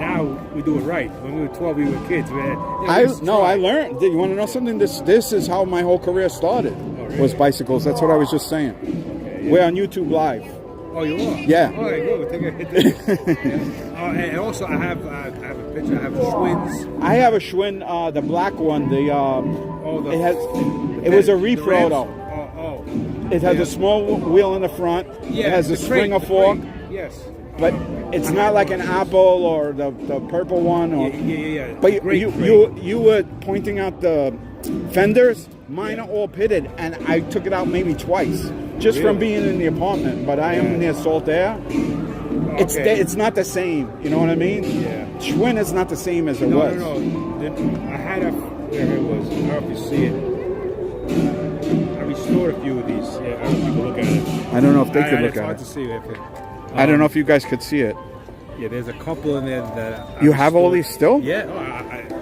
now we do it right. When we were 12, we were kids. I learned. You want to know something? This is how my whole career started. really? Was bicycles. That's what I was just saying. Okay, yeah. We're on YouTube Live. Oh, you are? Yeah. All right, good. We'll take a hit there. And also, I have a picture. I have Schwinn's. I have a Schwinn, the black one. It has. It was a repro rims? though. Oh. It has Yeah. a small wheel in the front. Yeah, It has a the crate, Springer the fork, crate. Yes. but it's not like an Apple or the purple one. Or, Yeah. But Great you were pointing out the fenders. Mine are all pitted, and I took it out maybe twice just from Really? being in the apartment. But I am near Salt Air. Okay. It's not the same. You know what I mean? Yeah. Schwinn is not the same as it was. No. Then I had where it was. I don't know if you see it. I restored a few of these. Yeah, I don't know if you can look at it. I don't know if they could look It's at hard it. to see if it. I don't know if you guys could see it. Yeah, there's a couple in there that. I You have all restored. these still? Yeah,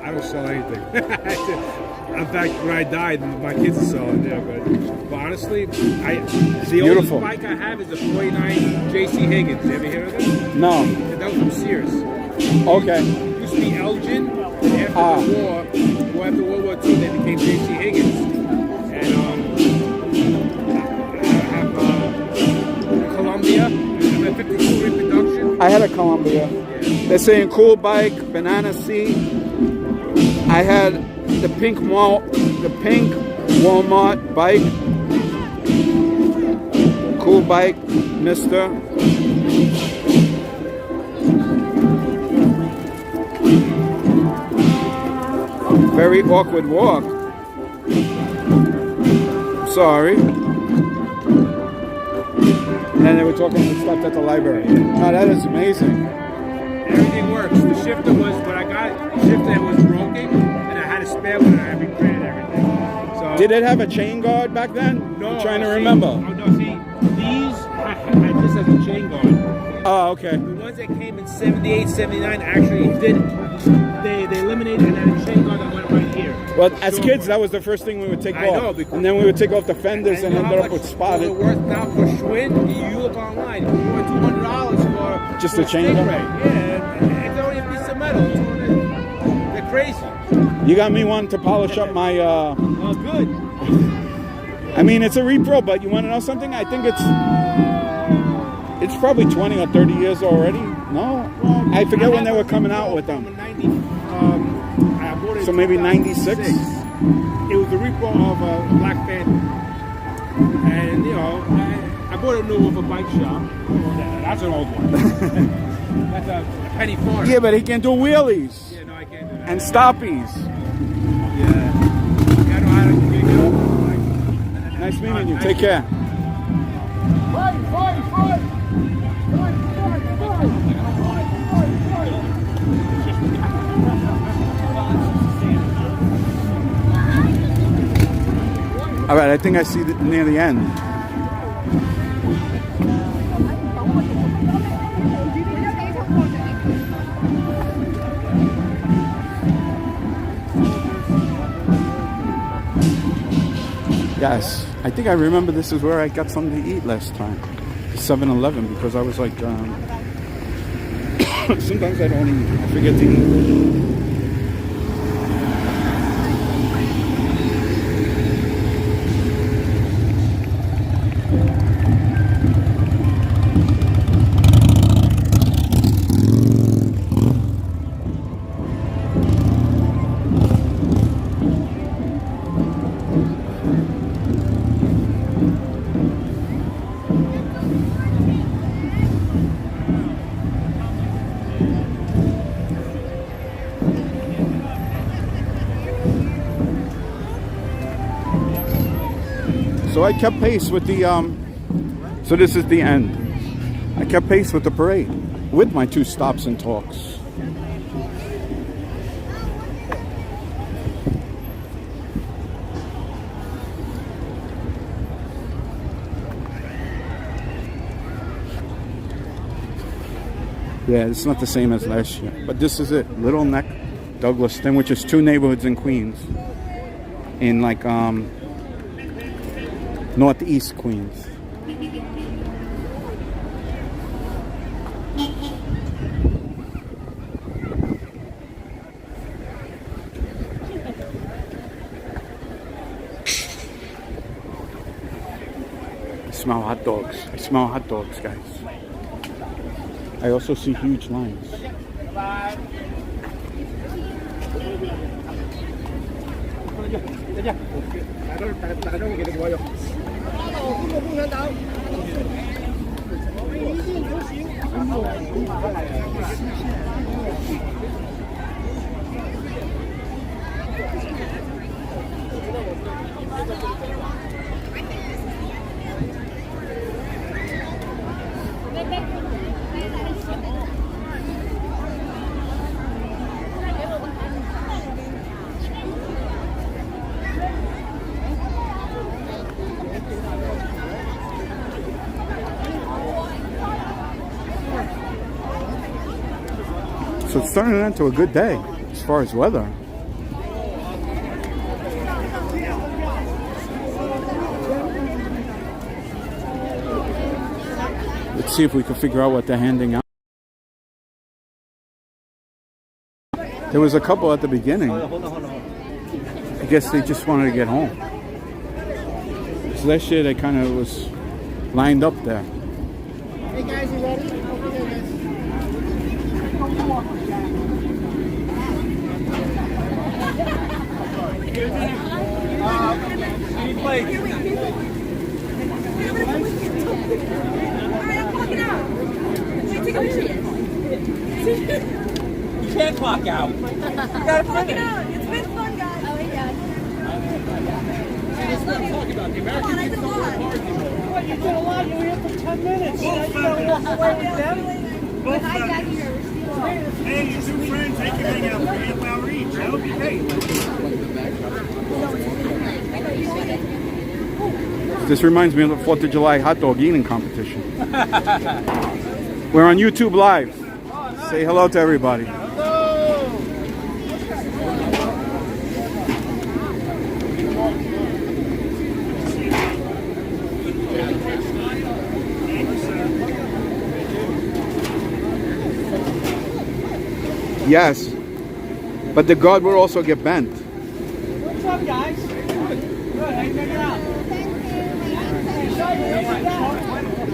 I don't sell anything. In fact, when I died, my kids are selling there. But honestly, the Beautiful. oldest bike I have is the 49 J.C. Higgins. You ever hear of it? No. That was from Sears. Okay. It used to be Elgin. After the war, after World War II, they became J.C. Higgins. And I have Columbia. I have 52 reproduction. I had a Columbia. They're saying cool bike, banana seat. I had the pink Walmart bike. Cool bike, mister. Very awkward walk. Sorry. And they were talking about stuff at the library. Oh, that is amazing. Everything works. The shifter was, when I got the shifter, it was broken, and I had a spare one, and I reprinted everything. So, Did it have a chain guard back then? No, I'm trying to see- remember. Oh, no, see, these had this as a chain guard. Oh, okay. The ones that came in 78, 79 actually they eliminated and had a chain guard that went right here. Well, as So- kids, that was the first thing we would take I off. know, because- And then we would take off the fenders and you know ended how up with much spotted. those are worth now for Schwinn? You look online, you want $200 for Just for a chain Stingray. guard? Yeah, and it's only a piece of metal. They're crazy. You got me wanting to polish up my. Oh, good. I mean, it's a repro, but you want to know something? I think it's probably 20 or 30 years already. No, I forget when they were coming out with them. I bought it So in maybe 2006. 96? It was the repo of a Black Panther. And, I bought it new with a bike shop. That's an old one. That's a penny farm. Yeah, but he can do wheelies Yeah, no, I can't do that. and stoppies. Yeah. I know how to get it off. Nice meeting you. Take care. All right, I think I see near the end. Yes, I think I remember this is where I got something to eat last time. 7-Eleven, because I was like, sometimes I don't eat. I forget to eat. So I kept pace with the, so this is the end. I kept pace with the parade, with my 2 stops and talks. Yeah, it's not the same as last year, but this is it. Little Neck, Douglaston, which is 2 neighborhoods in Queens, in like, Northeast Queens. I smell hot dogs. I smell hot dogs, guys. I also see huge lines. So it's turning into a good day as far as weather. Let's see if we can figure out what they're handing out. There was a couple at the beginning. I guess they just wanted to get home. So last year they kind of was lined up there. Hey guys, you ready? You can't clock out. You gotta plug it out. It's been fun, guys. Oh, yeah. Come on, I did a lot. What, you did a lot? You were here for 10 minutes. You gotta walk away with them? Hi, Jackie. Hey, you 2 friends, they can hang out for a half hour each. That would be great. This reminds me of the 4th of July hot dog eating competition. We're on YouTube Live. Say hello to everybody. Yes, but the guard will also get bent. What's up, guys? Good. How you making out?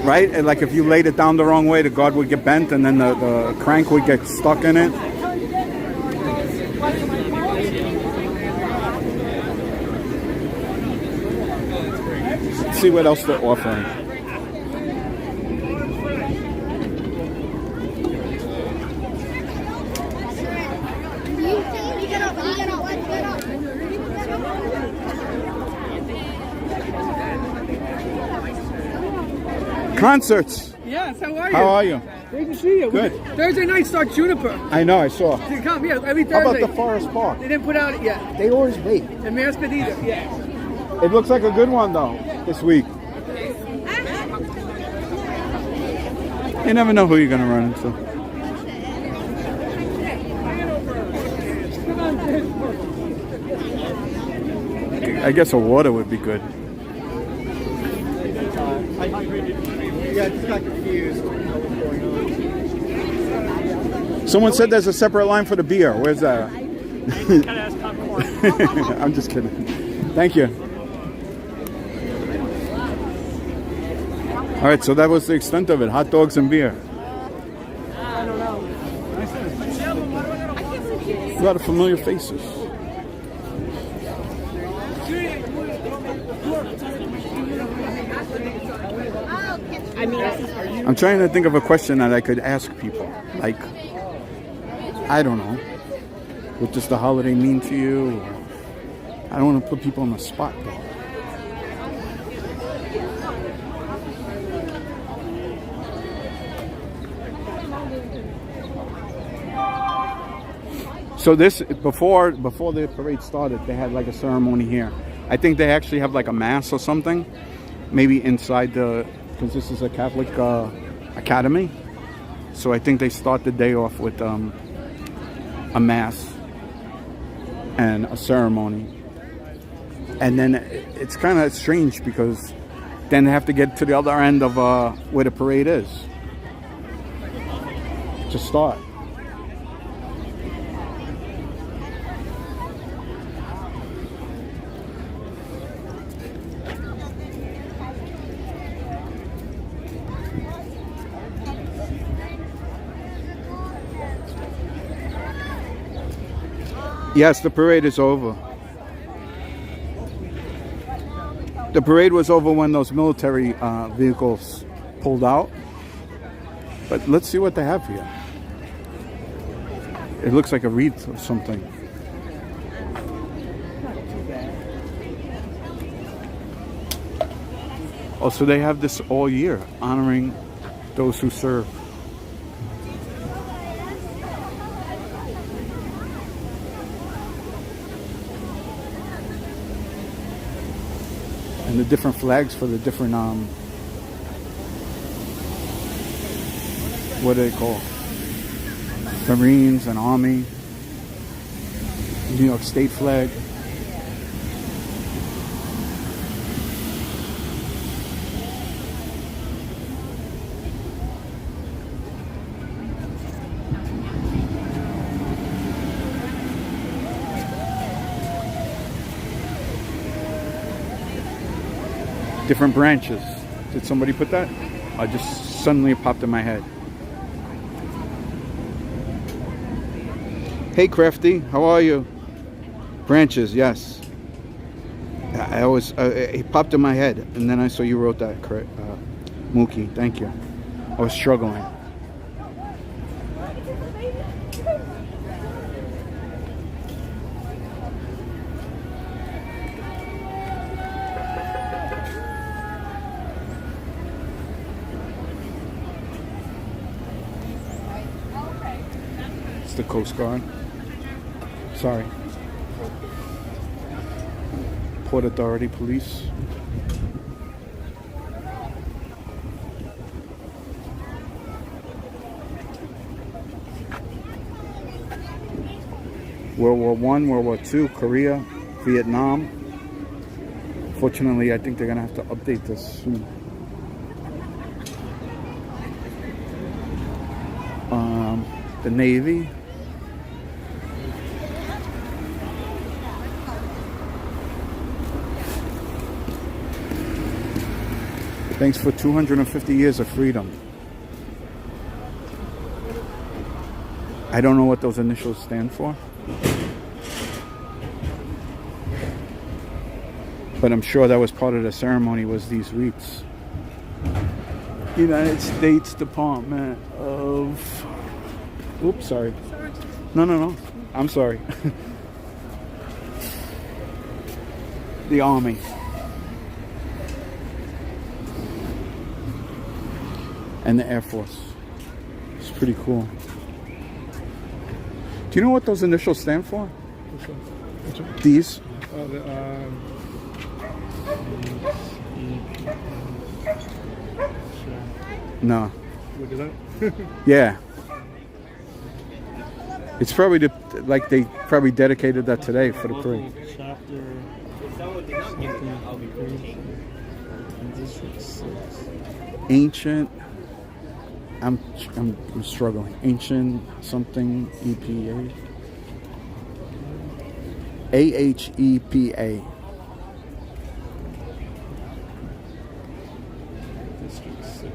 Right? And like if you laid it down the wrong way, the guard would get bent and then the crank would get stuck in it. Let's see what else they're offering. Concerts. Yes, how are you? How are you? Great to see you. Good. Thursday night starts Juniper. I know, I saw. You come, yeah, every How Thursday. about the Forest Park? They didn't put out it yet. They always wait. And Masked either. Yeah. It looks like a good one though, this week. You never know who you're gonna run into. I guess a water would be good. Yeah, I just got confused. Someone said there's a separate line for the beer. Where's that? I'm just kidding. Thank you. All right, so that was the extent of it. Hot dogs and beer. A lot of familiar faces. I'm trying to think of a question that I could ask people. Like, I don't know. What does the holiday mean to you? I don't want to put people on the spot, though. So this, before the parade started, they had like a ceremony here. I think they actually have like a mass or something, maybe inside because this is a Catholic academy. So I think they start the day off with a mass and a ceremony. And then it's kind of strange because then they have to get to the other end of where the parade is to start. Yes, the parade is over. The parade was over when those military vehicles pulled out. But let's see what they have here. It looks like a wreath or something. Oh, so they have this all year, honoring those who serve. And the different flags for the different, what do they call? Marines and Army. New York State flag. Different branches. Did somebody put that? I just suddenly popped in my head. Hey Crafty, how are you? Branches, yes. I always it popped in my head, and then I saw you wrote that. Mookie, thank you. I was struggling. The Coast Guard. Sorry. Port Authority Police. World War I, World War II, Korea, Vietnam. Fortunately, I think they're gonna have to update this soon. The Navy. Thanks for 250 years of freedom. I don't know what those initials stand for. But I'm sure that was part of the ceremony, was these wreaths. United States Department of... Oops, sorry. No. I'm sorry. The Army. And the Air Force. It's pretty cool. Do you know what those initials stand for? Which one? These? No. Look at that. Yeah. It's probably like they probably dedicated that today for the parade. Ancient. I'm struggling. Ancient something EPA. AHEPA. District 6.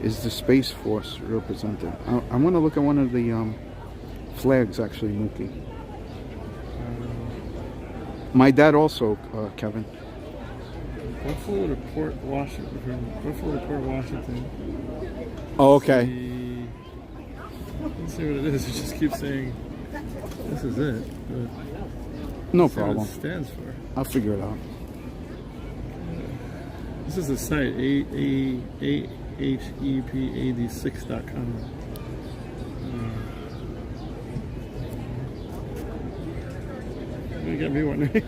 Is the Space Force represented? I want to look at one of the flags actually, Mookie. My dad also, Kevin. Buffalo to Port Washington. Buffalo to Port Washington. Oh, okay. Let's see what it is. It just keeps saying this is it. But No let's see what problem. it stands for. I'll figure it out. This is the site ahepad6.com. You got me wondering.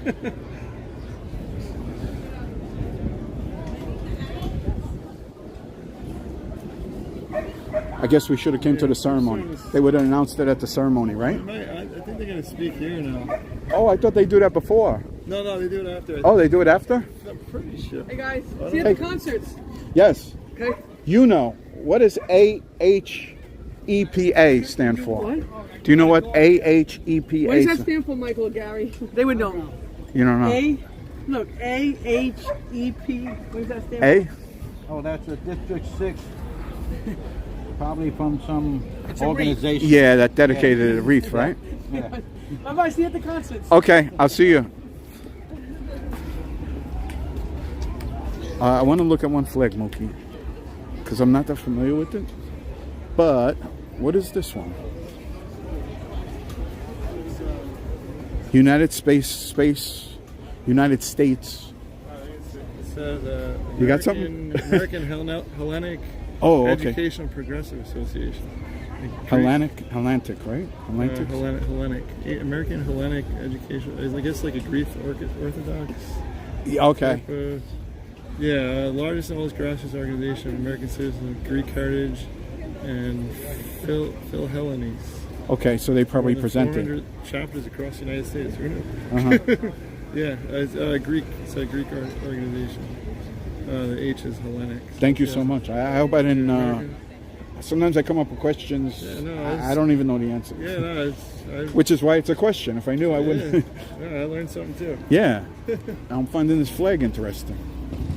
I guess we should have came to the ceremony. They would have announced it at the ceremony, right? I think they're going to speak here now. Oh, I thought they do that before. No, they do it after. Oh, they do it after? I'm pretty sure. Hey guys, see you at the concerts. Yes. Okay. You know, what does AHEPA stand for? What? Do you know what AHEPA What does that stands? stand for, Michael or Gary? They would know. You don't know. Look, AHEP. What does that stand for? A? Oh, that's a District 6. Probably from some It's a organization. Yeah, that dedicated a wreath, right? Yeah. I'm going to see you at the concerts. Okay, I'll see you. I want to look at one flag, Mookie, because I'm not that familiar with it. But what is this one? United States. It says You got something? American Hellenic Oh, okay. Educational Progressive Association. Hellenic, right? Hellenic. Hellenic. American Hellenic Education. I guess like a Greek Orthodox. Yeah, okay. Largest and most grassroots organization of American citizens of Greek heritage and Philhellenes. Okay, so they probably More than presented. 400 chapters across the United States. Who knew? Uh-huh. It's Greek. It's a Greek organization. The H is Hellenic. Thank you so much. I hope I didn't. Sometimes I come up with questions. Yeah, no, I don't even know the answer. Yeah, no, Which is why it's a question. If I knew, I wouldn't. I learned something too. Yeah. I'm finding this flag interesting.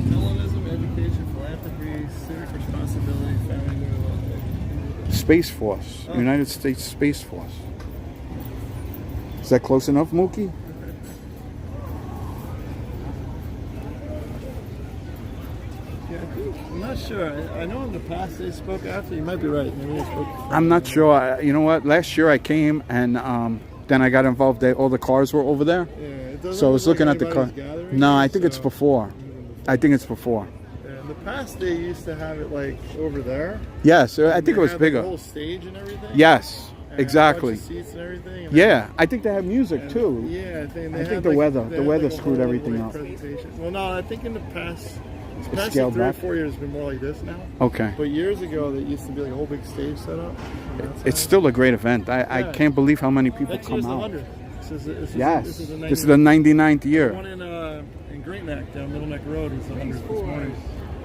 Hellenism, education, philanthropy, civic responsibility, family development. Space Force. United States Space Force. Is that close enough, Mookie? I'm not sure. I know in the past they spoke after. You might be right. Maybe they spoke. I'm not sure. You know what? Last year I came and then I got involved. All the cars were over there. Yeah, it doesn't So I was look looking like at the car. anybody's gathering No, here, I think it's so- before. I think it's before. Yeah, in the past they used to have it like over there. Yes, I think They it was had, bigger. Like, the whole stage and everything. Yes, And exactly. a bunch of seats and everything. And Yeah, I think they have music and- too. Yeah, I think, I they think had, the like, weather- they the had, weather like, a screwed whole, everything like, up. presentation. Well, no, I think in the past, past scaled 3 or back? 4 years, it's been more like this now. Okay. But years ago, there used to be like a whole big stage set up. It's still a great event. I Yeah. can't believe how many people Next come year's the out. 100. This is Yes, this is the this is the 99th The year. one in Great Neck down Middle Neck Road is the 100th this morning.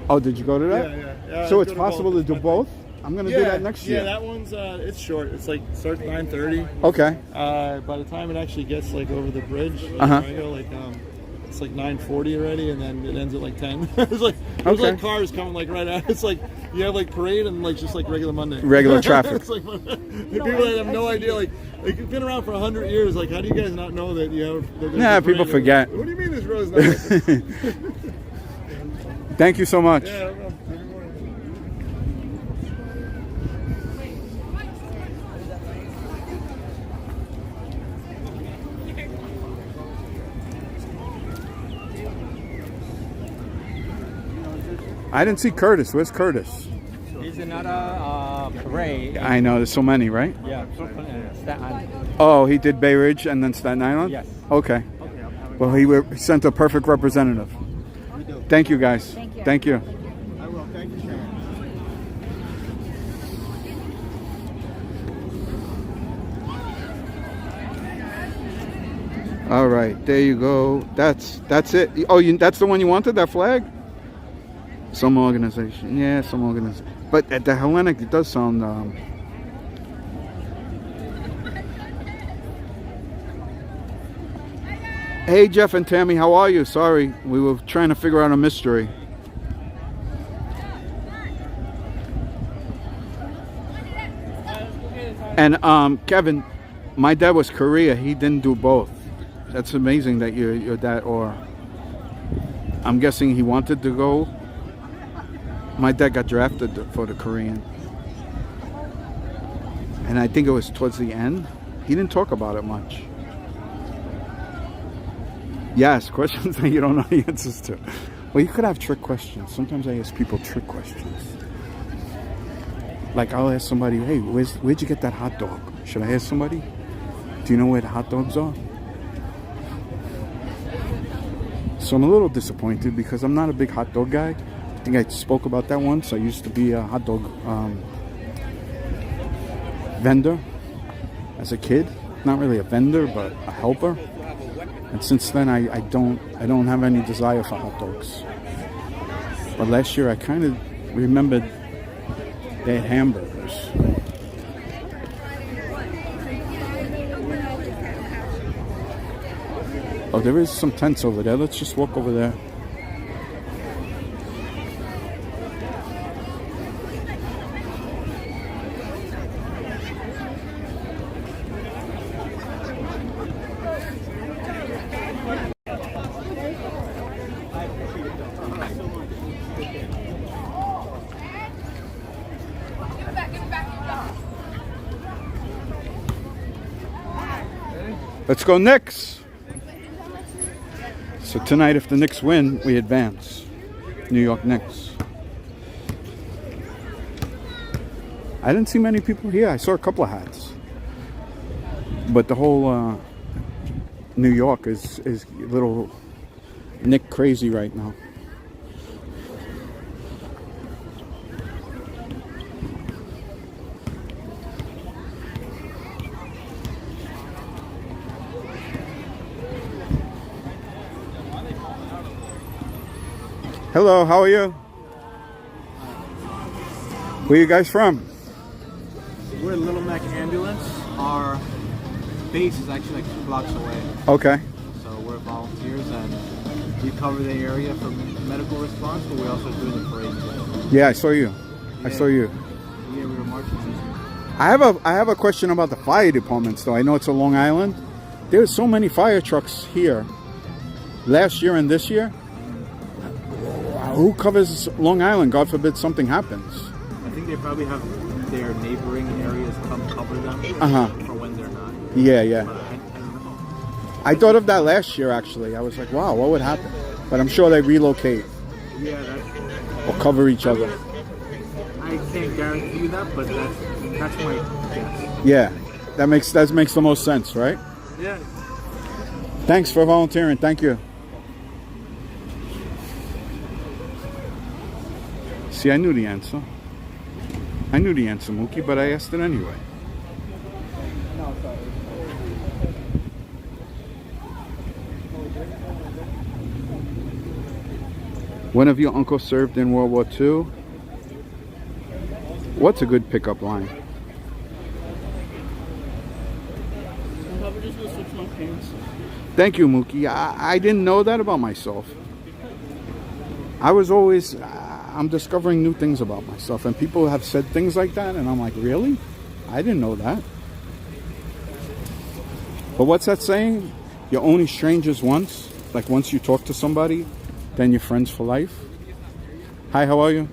Oh, did you go to that? Yeah. So I it's go to possible both. to do both? I'm going to do that next year. Yeah, that one's it's short. It's like starts at 9:30. Okay. By the time it actually gets like over the bridge, Uh-huh. it's like 9:40 already, and then it ends at like 10. There's like cars coming like right out. It's like you have like parade and like just like regular Monday. Regular traffic. It's like people that have no idea. Like you've been around for 100 years. Like how do you guys not know that you have? That there's Yeah, a parade? people forget. What do you mean this road is not open? Thank you so much. Yeah, I don't know. I didn't see Curtis. Where's Curtis? It's another parade. I know, there's so many, right? Yeah, Staten Island. Oh, he did Bay Ridge and then Staten Island? Yes. Okay. Well, he sent a perfect representative. Thank you, guys. Thank you. I will. Thank you, sir. All right, there you go. That's it. Oh, that's the one you wanted, that flag? Some organization. Yeah, some organization. But at the Hellenic, it does sound... Hey, Jeff and Tammy, how are you? Sorry, we were trying to figure out a mystery. And Kevin, my dad was Korea. He didn't do both. That's amazing that your dad, or I'm guessing he wanted to go. My dad got drafted for the Korean. And I think it was towards the end. He didn't talk about it much. Yes, questions that you don't know the answers to. Well, you could have trick questions. Sometimes I ask people trick questions. Like I'll ask somebody, hey, where'd you get that hot dog? Should I ask somebody? Do you know where the hot dogs are? So I'm a little disappointed because I'm not a big hot dog guy. I think I spoke about that once. I used to be a hot dog vendor as a kid. Not really a vendor, but a helper. And since then, I don't have any desire for hot dogs. But last year, I kind of remembered they had hamburgers. Oh, there is some tents over there. Let's just walk over there. Let's go Knicks. So tonight, if the Knicks win, we advance. New York Knicks. I didn't see many people here. I saw a couple of hats. But the whole New York is a little Knick crazy right now. Hello, how are you? Where are you guys from? We're Little Mac Ambulance. Our base is actually like 2 blocks away. Okay. So we're volunteers and we cover the area for medical response, but we also do the parade today. Yeah, I saw you. I saw you. Yeah, we were marching. I have a question about the fire departments, though. I know it's a Long Island. There's so many fire trucks here. Last year and this year. Who covers Long Island? God forbid something happens. I think they probably have their neighboring areas come cover them for when they're not. Yeah, yeah. But I don't know. I thought of that last year, actually. I was like, wow, what would happen? But I'm sure they relocate Yeah, or cover each other. I can't guarantee you that, but that's my guess. Yeah, that makes the most sense, right? Yeah. Thanks for volunteering. Thank you. See, I knew the answer. I knew the answer, Mookie, but I asked it anyway. One of your uncles served in World War II. What's a good pickup line? Thank you, Mookie. I didn't know that about myself. I'm discovering new things about myself, and people have said things like that, and I'm like, really? I didn't know that. But what's that saying? You're only strangers once. Like once you talk to somebody, then you're friends for life. Hi, how are you?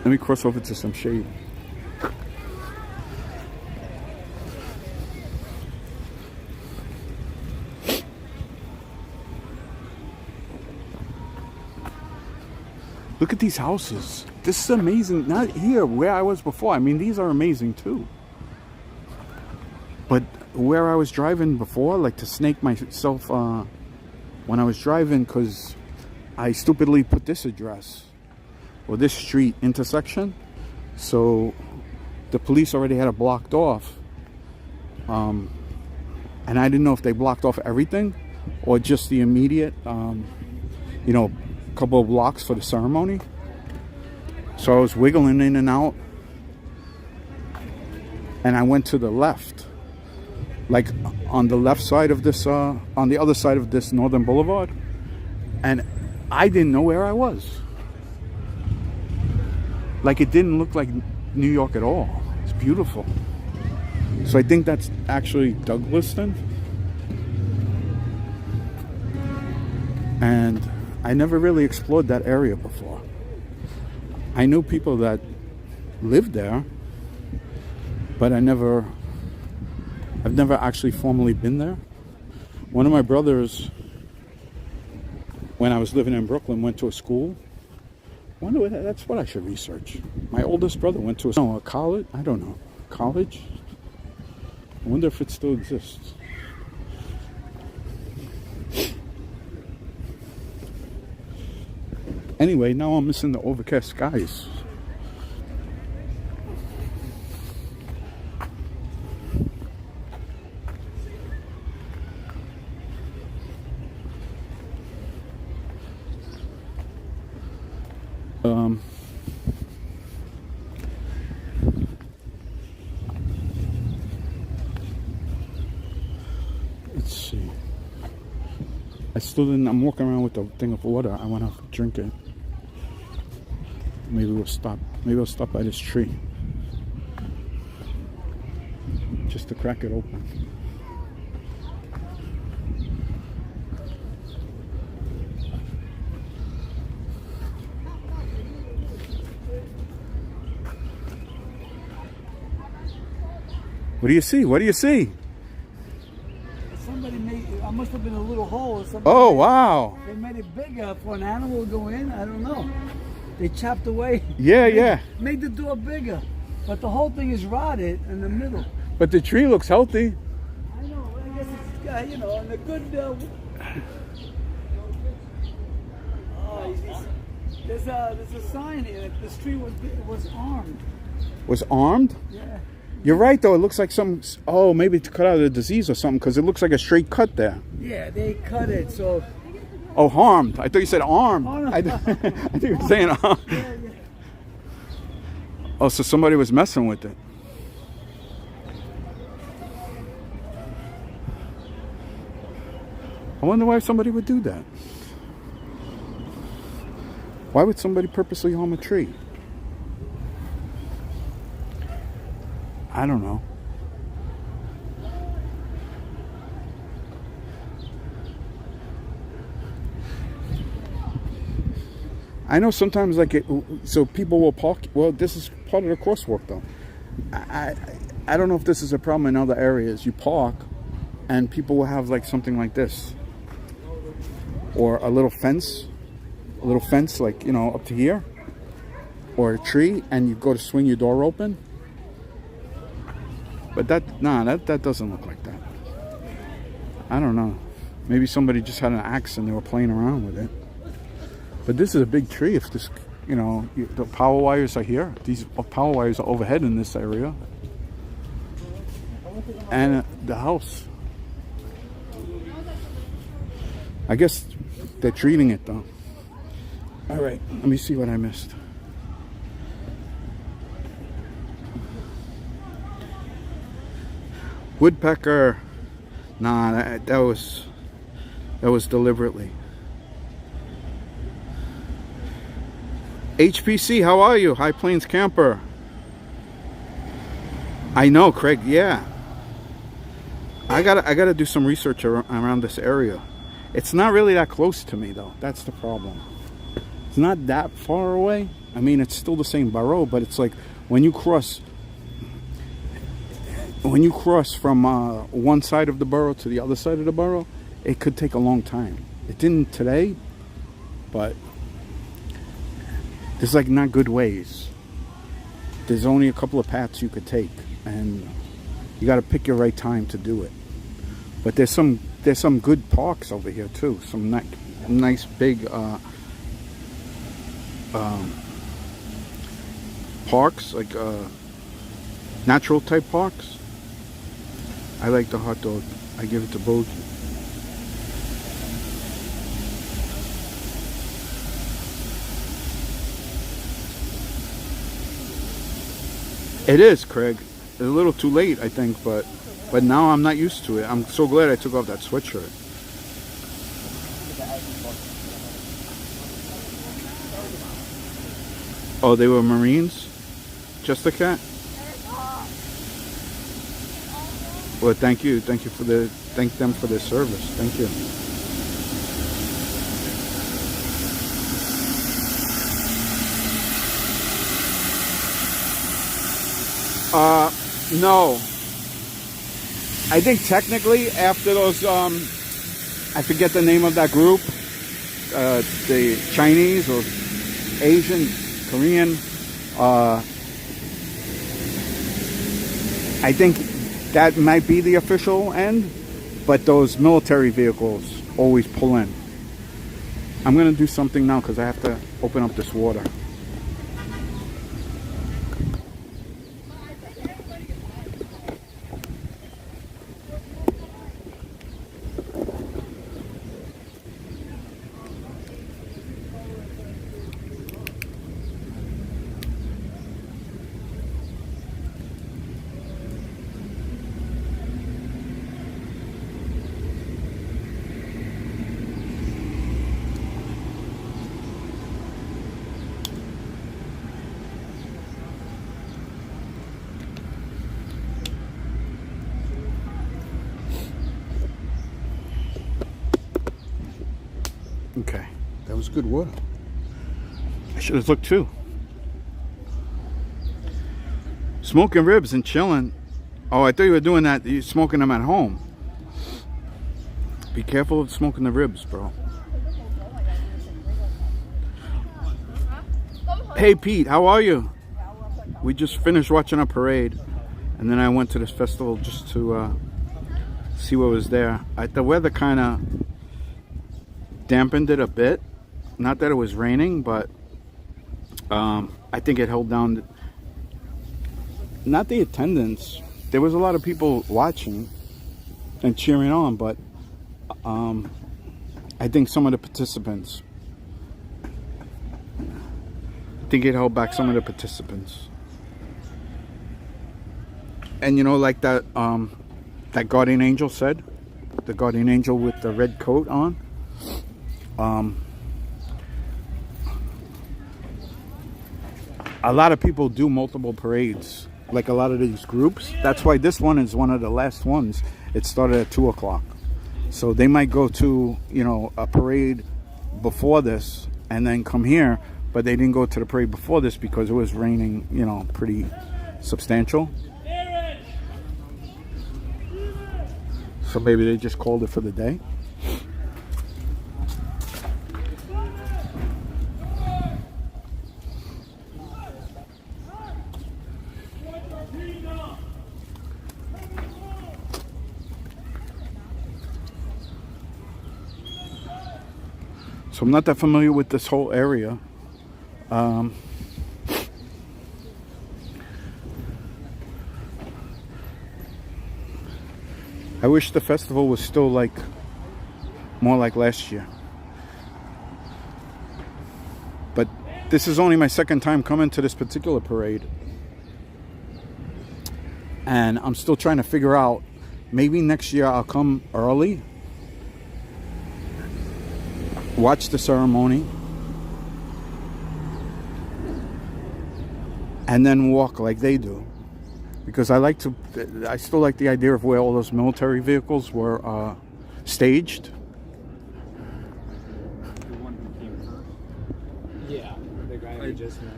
Let me cross over to some shade. Look at these houses. This is amazing. Not here, where I was before. I mean, these are amazing too. But where I was driving before, like to snake myself when I was driving, because I stupidly put this address or this street intersection. So the police already had it blocked off. and I didn't know if they blocked off everything or just the immediate, couple of blocks for the ceremony. So I was wiggling in and out, and I went to the left, like on the left side of this, on the other side of this Northern Boulevard, and I didn't know where I was. Like, it didn't look like New York at all. It's beautiful. So I think that's actually Douglaston. And I never really explored that area before. I knew people that lived there, but I've never actually formally been there. One of my brothers, when I was living in Brooklyn, went to a school. That's what I should research. My oldest brother went to a college. I don't know. College? I wonder if it still exists. Anyway, now I'm missing the overcast skies. Let's see. I'm walking around with a thing of water. I want to drink it. Maybe we'll stop. Maybe I'll stop by this tree. Just to crack it open. What do you see? What do you see? Somebody made, I must have been a little hole. Oh, wow. They made it bigger for an animal to go in. I don't know. They chopped away. Yeah. Made the door bigger. But the whole thing is rotted in the middle. But the tree looks healthy. I know. I guess it's, and a good... there's a sign here that this tree was armed. Was armed? Yeah. You're right, though. It looks like maybe to cut out a disease or something, because it looks like a straight cut there. Yeah, they cut it, so... Oh, harmed. I thought you said armed. Oh, no. I think you were saying armed. Yeah. Oh, so somebody was messing with it. I wonder why somebody would do that. Why would somebody purposely harm a tree? I don't know. I know sometimes so people will park. Well, this is part of the crosswalk, though. I don't know if this is a problem in other areas. You park, and people will have like something like this, or a little fence, like up to here, or a tree, and you go to swing your door open. But that doesn't look like that. I don't know. Maybe somebody just had an axe and they were playing around with it. But this is a big tree. If this, the power wires are here. These power wires are overhead in this area. And the house. I guess they're treating it, though. All right, let me see what I missed. Woodpecker. Nah, that was deliberately. HPC, how are you? High Plains Camper. I know, Craig. Yeah, I gotta do some research around this area. It's not really that close to me, though. That's the problem. It's not that far away. I mean, it's still the same borough, but it's like when you cross from one side of the borough to the other side of the borough, it could take a long time. It didn't today, but there's like not good ways. There's only a couple of paths you could take, and you got to pick your right time to do it. But there's some good parks over here too. Some nice big parks, like natural type parks. I like the hot dog. I give it to Bogey. It is, Craig. It's a little too late, I think, but now I'm not used to it. I'm so glad I took off that sweatshirt. Oh, they were Marines? Just a cat? Well, thank you. Thank them for their service. Thank you. No. I think technically after those, I forget the name of that group, the Chinese or Asian, Korean, I think that might be the official end, but those military vehicles always pull in. I'm going to do something now because I have to open up this water. Okay, that was good water. I should have looked too. Smoking ribs and chilling. Oh, I thought you were doing that. You're smoking them at home. Be careful of smoking the ribs, bro. Hey, Pete, how are you? We just finished watching a parade, and then I went to this festival just to see what was there. The weather kind of dampened it a bit. Not that it was raining, but I think it held down not the attendance. There was a lot of people watching and cheering on, but I think some of the participants, I think it held back some of the participants. And you know, like that that guardian angel said, the guardian angel with the red coat on, a lot of people do multiple parades, like a lot of these groups. That's why this one is one of the last ones. It started at 2 o'clock. So they might go to, you know, a parade before this and then come here, but they didn't go to the parade before this because it was raining, you know, pretty substantial. So maybe they just called it for the day. So I'm not that familiar with this whole area. I wish the festival was still like more like last year. But this is only my second time coming to this particular parade. And I'm still trying to figure out, maybe next year I'll come early, watch the ceremony, and then walk like they do. Because I still like the idea of where all those military vehicles were staged. The one who came first? Yeah, the guy who just met.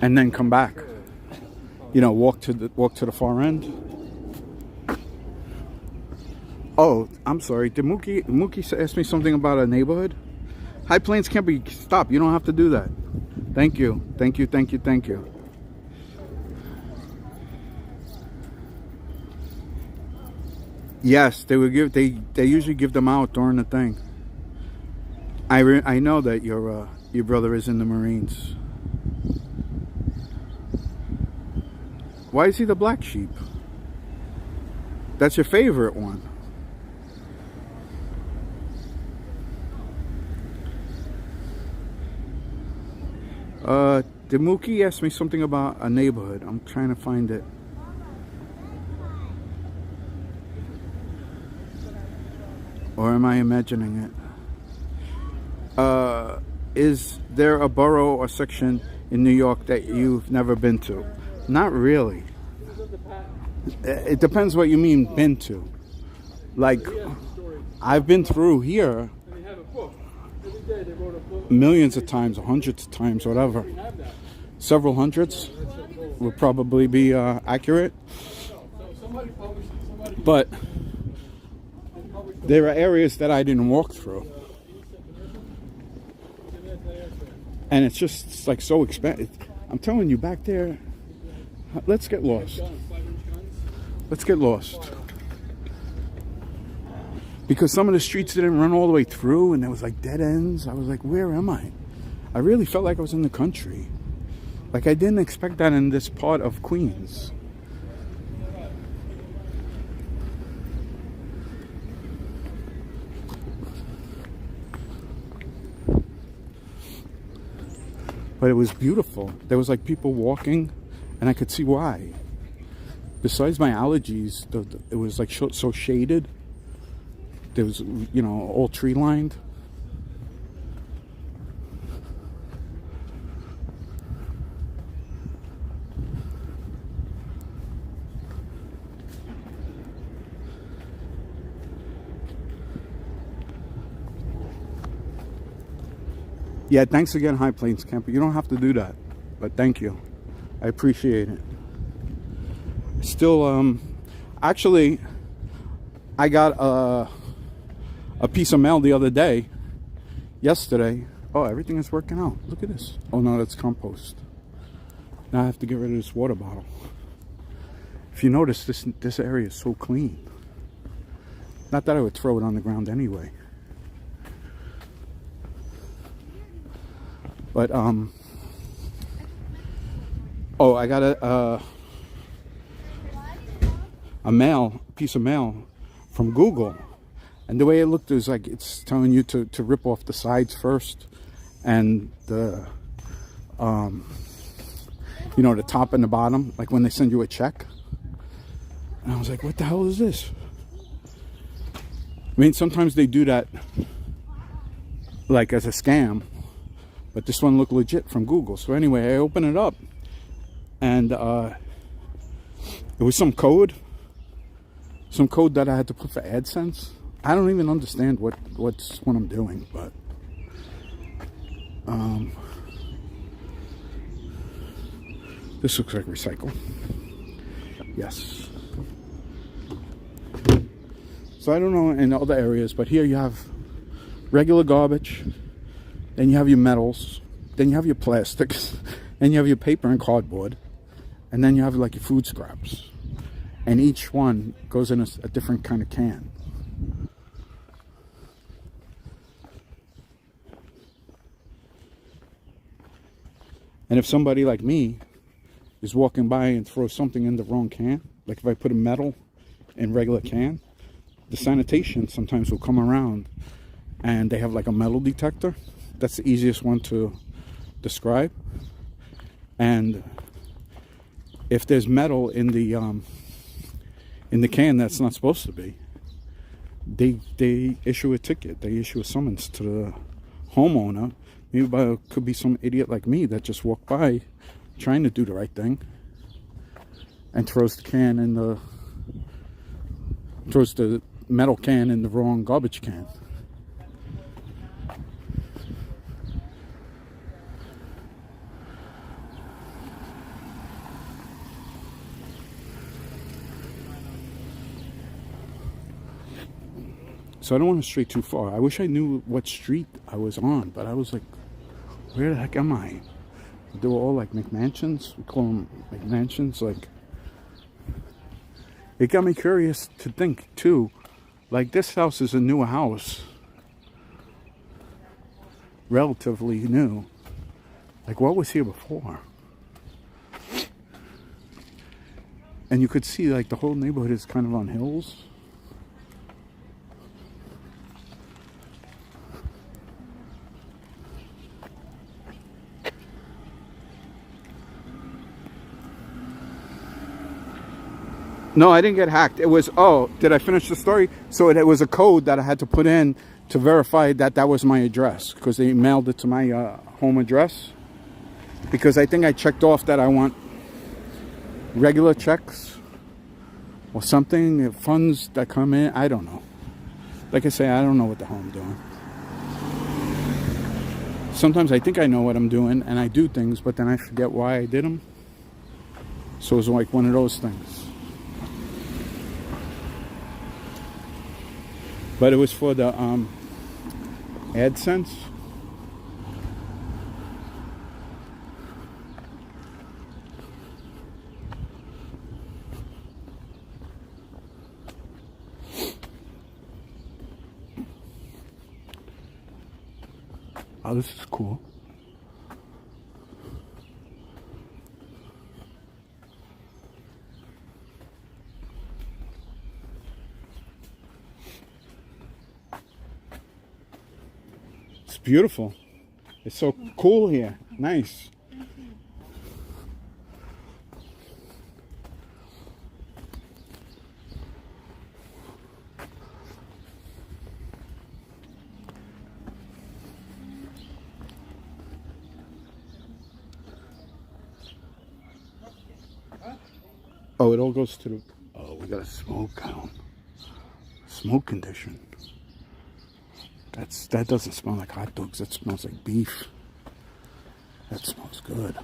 And then come back. You know, walk to the far end. Oh, I'm sorry. Did Mookie ask me something about a neighborhood? High Plains can't be stopped. You don't have to do that. Thank you. Thank you, thank you, thank you. Yes, they usually give them out during the thing. I know that your brother is in the Marines. Why is he the black sheep? That's your favorite one. Did Mookie ask me something about a neighborhood? I'm trying to find it. Or am I imagining it? Is there a borough or section in New York that you've never been to? Not really. It depends what you mean been to. Like, I've been through here millions of times, or hundreds of times, whatever. Several hundreds would probably be accurate. But there are areas that I didn't walk through. And it's just like so expensive. I'm telling you, back there, let's get lost. Let's get lost. Because some of the streets didn't run all the way through, and there was like dead ends. I was like, where am I? I really felt like I was in the country. Like, I didn't expect that in this part of Queens. But it was beautiful. There was like people walking, and I could see why. Besides my allergies, it was like so shaded. There was, you know, all tree lined. Yeah, thanks again, High Plains Camper. You don't have to do that, but thank you. I appreciate it. Still, actually, I got a piece of mail the other day, yesterday. Oh, everything is working out. Look at this. Oh no, that's compost. Now I have to get rid of this water bottle. If you notice, this area is so clean. Not that I would throw it on the ground anyway. But oh, I got a piece of mail from Google, and the way it looked is like it's telling you to rip off the sides first, and the you know, the top and the bottom, like when they send you a check. And I was like, what the hell is this? I mean, sometimes they do that like as a scam, but this one looked legit from Google. So anyway, I opened it up, and it was some code that I had to put for AdSense. I don't even understand what I'm doing, but this looks like recycle. Yes. So I don't know in other areas, but here you have regular garbage, then you have your metals, then you have your plastics, then you have your paper and cardboard, and then you have like your food scraps. And each one goes in a different kind of can. And if somebody like me is walking by and throws something in the wrong can, like if I put a metal in regular can, the sanitation sometimes will come around and they have like a metal detector. That's the easiest one to describe. And if there's metal in the can that's not supposed to be, they issue a ticket. They issue a summons to the homeowner. Maybe it could be some idiot like me that just walked by trying to do the right thing and throws the metal can in the wrong garbage can. So I don't want to stray too far. I wish I knew what street I was on, but I was like, where the heck am I? They were all like McMansions. We call them McMansions. Like, it got me curious to think too. Like, this house is a new house, relatively new. Like, what was here before? And you could see like the whole neighborhood is kind of on hills. No, I didn't get hacked. It was, oh, did I finish the story? So it was a code that I had to put in to verify that that was my address, because they mailed it to my home address. Because I think I checked off that I want regular checks or something, funds that come in. I don't know. Like I say, I don't know what the hell I'm doing. Sometimes I think I know what I'm doing and I do things, but then I forget why I did them. So it's like one of those things. But it was for the AdSense. Oh, this is cool. It's beautiful. It's so cool here. Nice. Oh, it all goes to the... Oh, we got a smoke count. Smoke condition. That doesn't smell like hot dogs. That smells like beef. That smells good.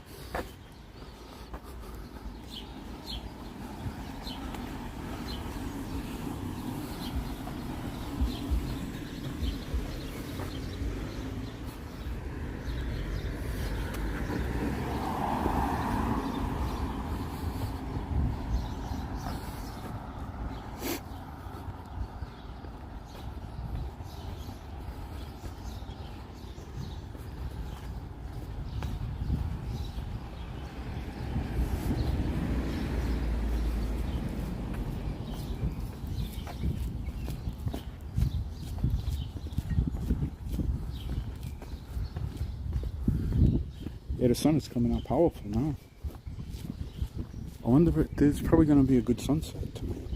Yeah, the sun is coming out powerful now. I wonder if there's probably going to be a good sunset tonight.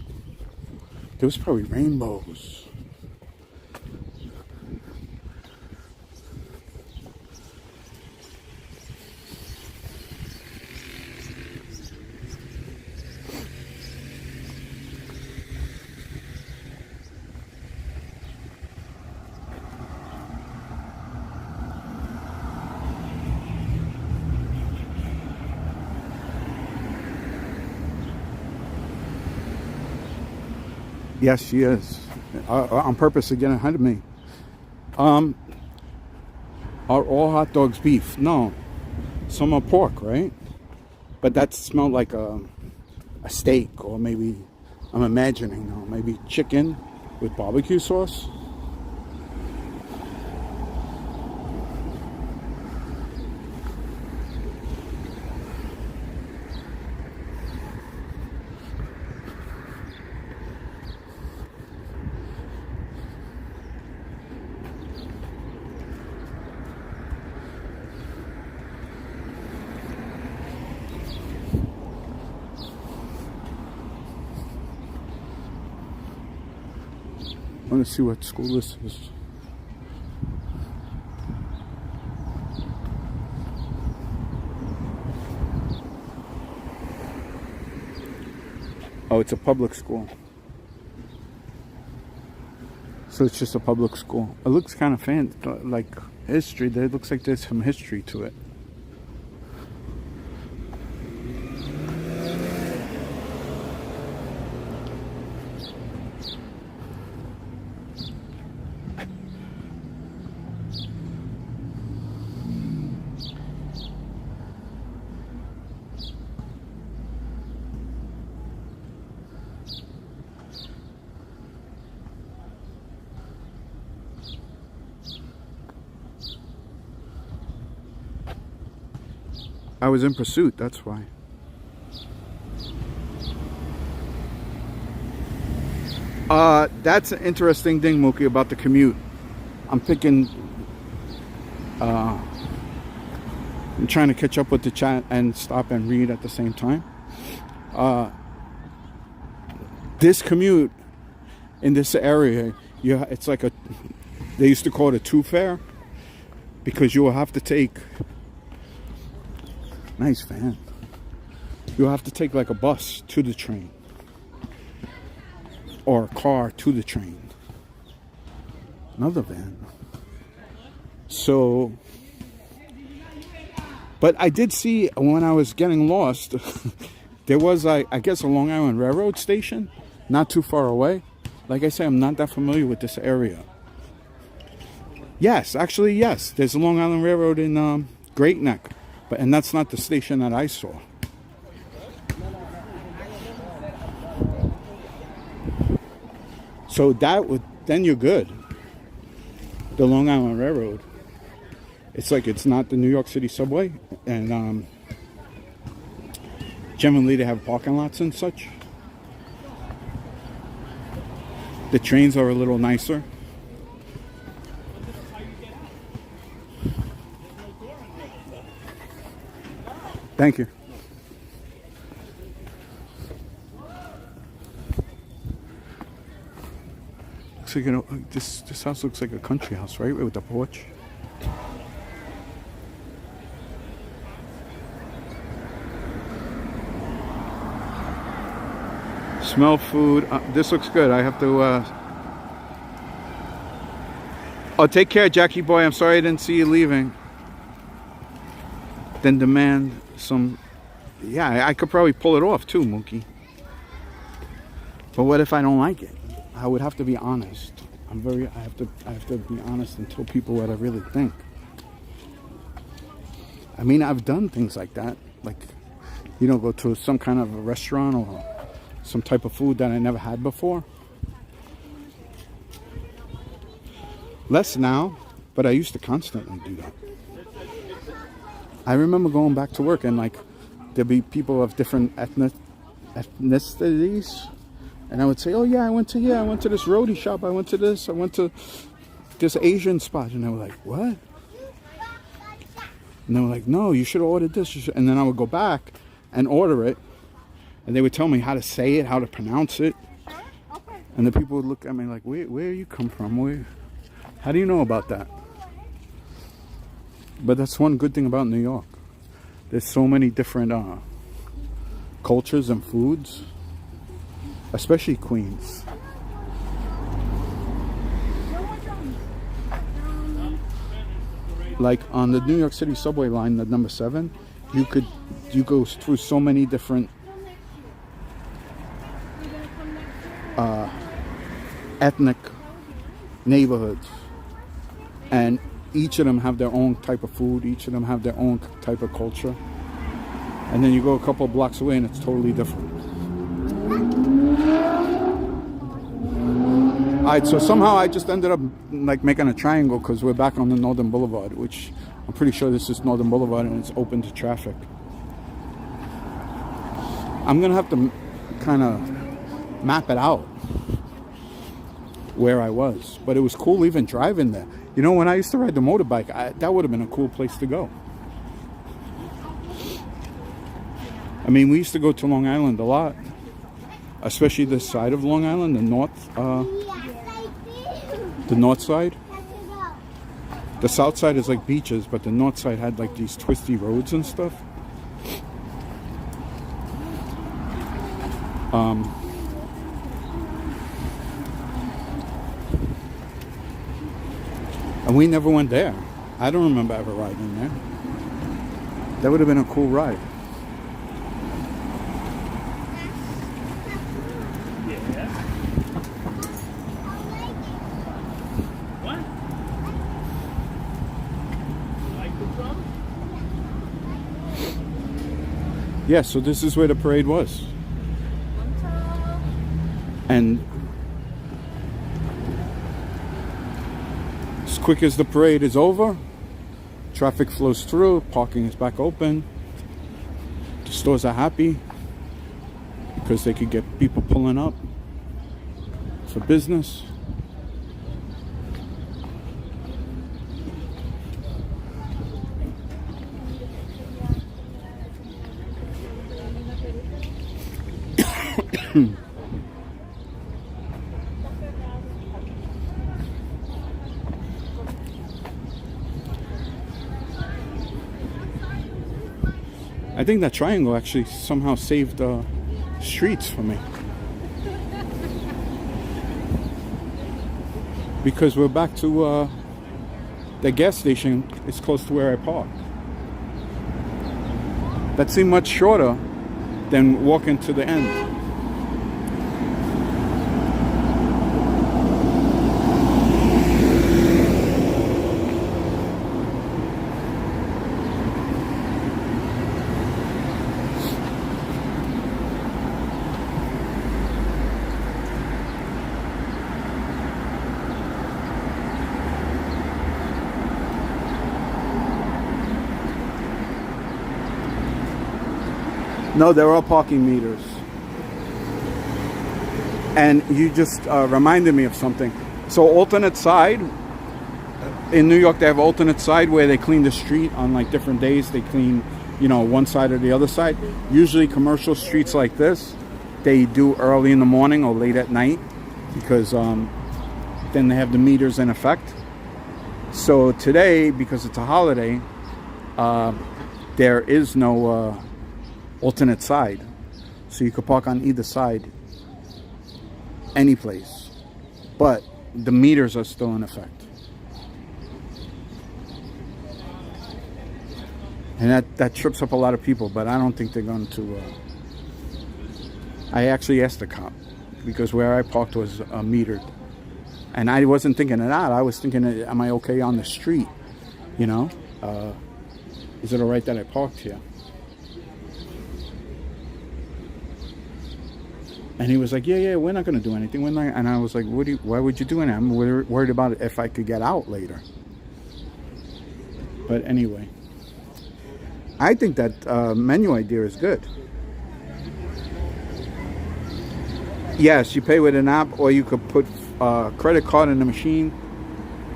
There was probably rainbows. Yes, she is. On purpose to get ahead of me. Are all hot dogs beef? No. Some are pork, right? But that smelled like a steak, or maybe, I'm imagining now, maybe chicken with barbecue sauce. I want to see what school this is. Oh, it's a public school. So it's just a public school. It looks kind of fancy, like history. It looks like there's some history to it. I was in pursuit, that's why. That's an interesting thing, Mookie, about the commute. I'm thinking, I'm trying to catch up with the chat and stop and read at the same time. This commute in this area, it's like they used to call it a two-fare, because you will have to take, nice van, you'll have to take like a bus to the train, or a car to the train, another van. So, but I did see when I was getting lost, there was, I guess, a Long Island Railroad station, not too far away. Like I say, I'm not that familiar with this area. Yes, actually, yes. There's a Long Island Railroad in Great Neck, and that's not the station that I saw. So then you're good. The Long Island Railroad. It's like it's not the New York City subway, and generally they have parking lots and such. The trains are a little nicer. Thank you. Looks like, you know, this house looks like a country house, right? With the porch. Smell food. This looks good. I have to. Oh, take care, Jackie boy. I'm sorry I didn't see you leaving. Then demand some. Yeah, I could probably pull it off too, Mookie. But what if I don't like it? I would have to be honest. I have to be honest and tell people what I really think. I mean, I've done things like that, like, you know, go to some kind of a restaurant or some type of food that I never had before. Less now, but I used to constantly do that. I remember going back to work and like there'd be people of different ethnicities, and I would say, oh yeah, I went to this roadie shop, I went to this Asian spot, and they were like, what? And they were like, no, you should have ordered this. And then I would go back and order it, and they would tell me how to say it, how to pronounce it. And the people would look at me like, where you come from? How do you know about that? But that's one good thing about New York. There's so many different cultures and foods, especially Queens. Like on the New York City subway line, the number 7, you go through so many different ethnic neighborhoods, and each of them have their own type of food, each of them have their own type of culture, and then you go a couple of blocks away and it's totally different. Alright, so somehow I just ended up like making a triangle because we're back on the Northern Boulevard, which I'm pretty sure this is Northern Boulevard and it's open to traffic. I'm gonna have to kind of map it out where I was, but it was cool even driving there. You know, when I used to ride the motorbike, that would have been a cool place to go. I mean, we used to go to Long Island a lot, especially this side of Long Island, the north side. The south side is like beaches, but the north side had like these twisty roads and stuff. And we never went there. I don't remember ever riding there. That would have been a cool ride. What? Like the drum? Yeah, so this is where the parade was. And as quick as the parade is over, traffic flows through, parking is back open. The stores are happy because they could get people pulling up. for business. I think that triangle actually somehow saved streets for me. Because we're back to the gas station is close to where I parked. That seemed much shorter than walking to the end. No, there are parking meters. And you just reminded me of something. So alternate side, in New York they have alternate side where they clean the street on like different days. They clean, one side or the other side. Usually commercial streets like this, they do early in the morning or late at night because then they have the meters in effect. So today, because it's a holiday, there is no alternate side, so you could park on either side any place, but the meters are still in effect, and that trips up a lot of people. But I don't think they're going to I actually asked the cop because where I parked was metered, and I wasn't thinking of that. I was thinking, am I okay on the street? Is it all right that I parked here? And he was like, yeah, we're not going to do anything. We're not. And I was like, why would you do it? I'm worried about it if I could get out later. But anyway, I think that menu idea is good. Yes, you pay with an app, or you could put a credit card in the machine.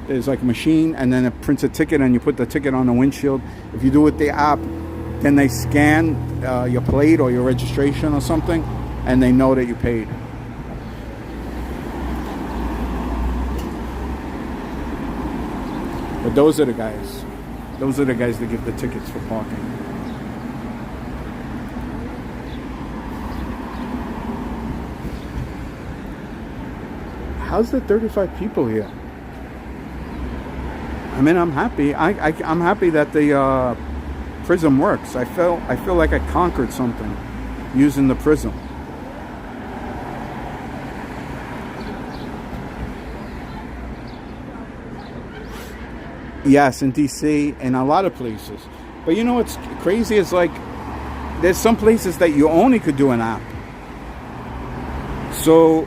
There's like a machine, and then it prints a ticket, and you put the ticket on the windshield. If you do it with the app, then they scan your plate or your registration or something, and they know that you paid. But those are the guys. Those are the guys that give the tickets for parking. How's there 35 people here? I mean, I'm happy. I'm happy that the prism works. I feel like I conquered something using the prism. Yes, in DC and a lot of places. But you know what's crazy is like there's some places that you only could do an app. So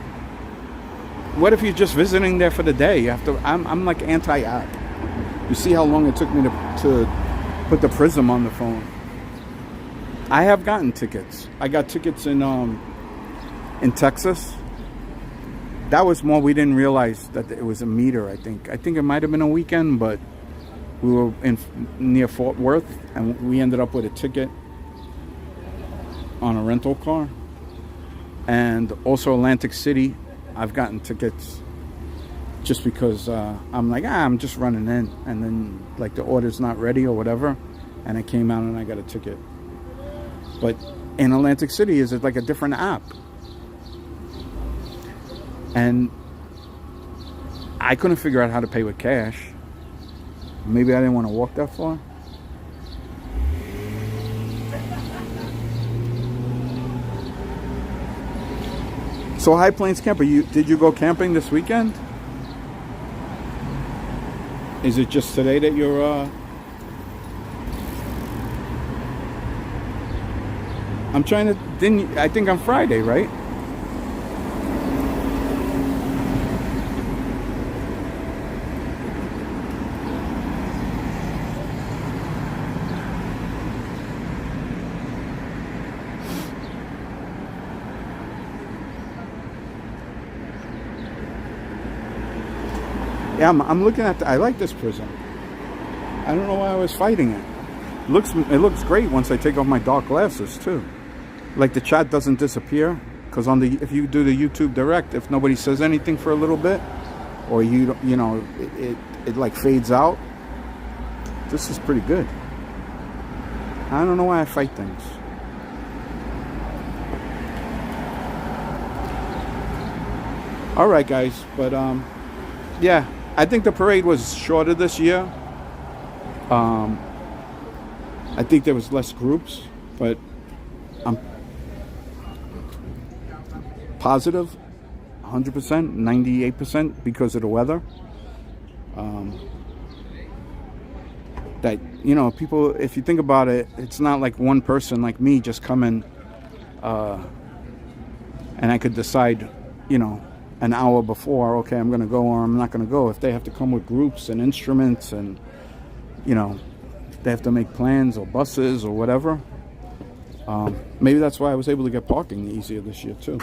what if you're just visiting there for the day? You have to. I'm like anti-app. You see how long it took me to put the prism on the phone. I have gotten tickets. I got tickets in Texas. That was more. We didn't realize that it was a meter. I think it might have been a weekend, but we were near Fort Worth, and we ended up with a ticket on a rental car. And also Atlantic City, I've gotten tickets just because I'm like, I'm just running in, and then like the order's not ready or whatever, and I came out and I got a ticket. But in Atlantic City, is it like a different app? And I couldn't figure out how to pay with cash. Maybe I didn't want to walk that far. So High Plains Camper, did you go camping this weekend? Is it just today that you're I'm trying to I think on Friday, right? Yeah, I'm looking at. I like this prism. I don't know why I was fighting it. It looks great once I take off my dark glasses too. Like the chat doesn't disappear, because if you do the YouTube Direct, if nobody says anything for a little bit, or it like fades out. This is pretty good. I don't know why I fight things. All right, guys, but yeah, I think the parade was shorter this year. I think there was less groups, but I'm positive 100%, 98% because of the weather. That, people, if you think about it, it's not like one person like me just coming and I could decide, an hour before, okay, I'm going to go or I'm not going to go. If they have to come with groups and instruments and, they have to make plans or buses or whatever. Maybe that's why I was able to get parking easier this year too.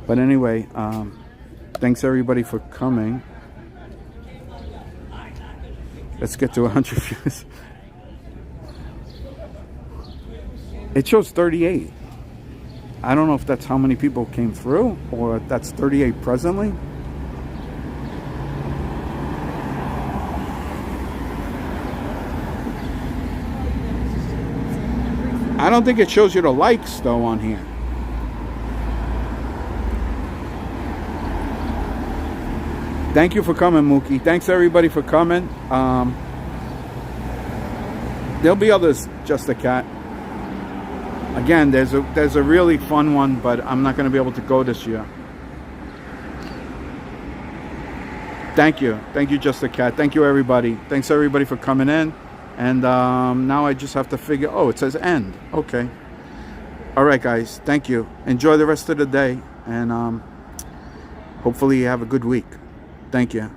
But anyway, thanks everybody for coming. Let's get to 100 views. It shows 38. I don't know if that's how many people came through or if that's 38 presently. I don't think it shows you the likes though on here. Thank you for coming, Mookie. Thanks everybody for coming. There'll be others, Just a Cat. Again, there's a really fun one, but I'm not going to be able to go this year. Thank you, Just a Cat. Thank you, everybody. Thanks everybody for coming in. And now I just have to figure. Oh, it says end. Okay. All right, guys. Thank you. Enjoy the rest of the day, and hopefully you have a good week. Thank you.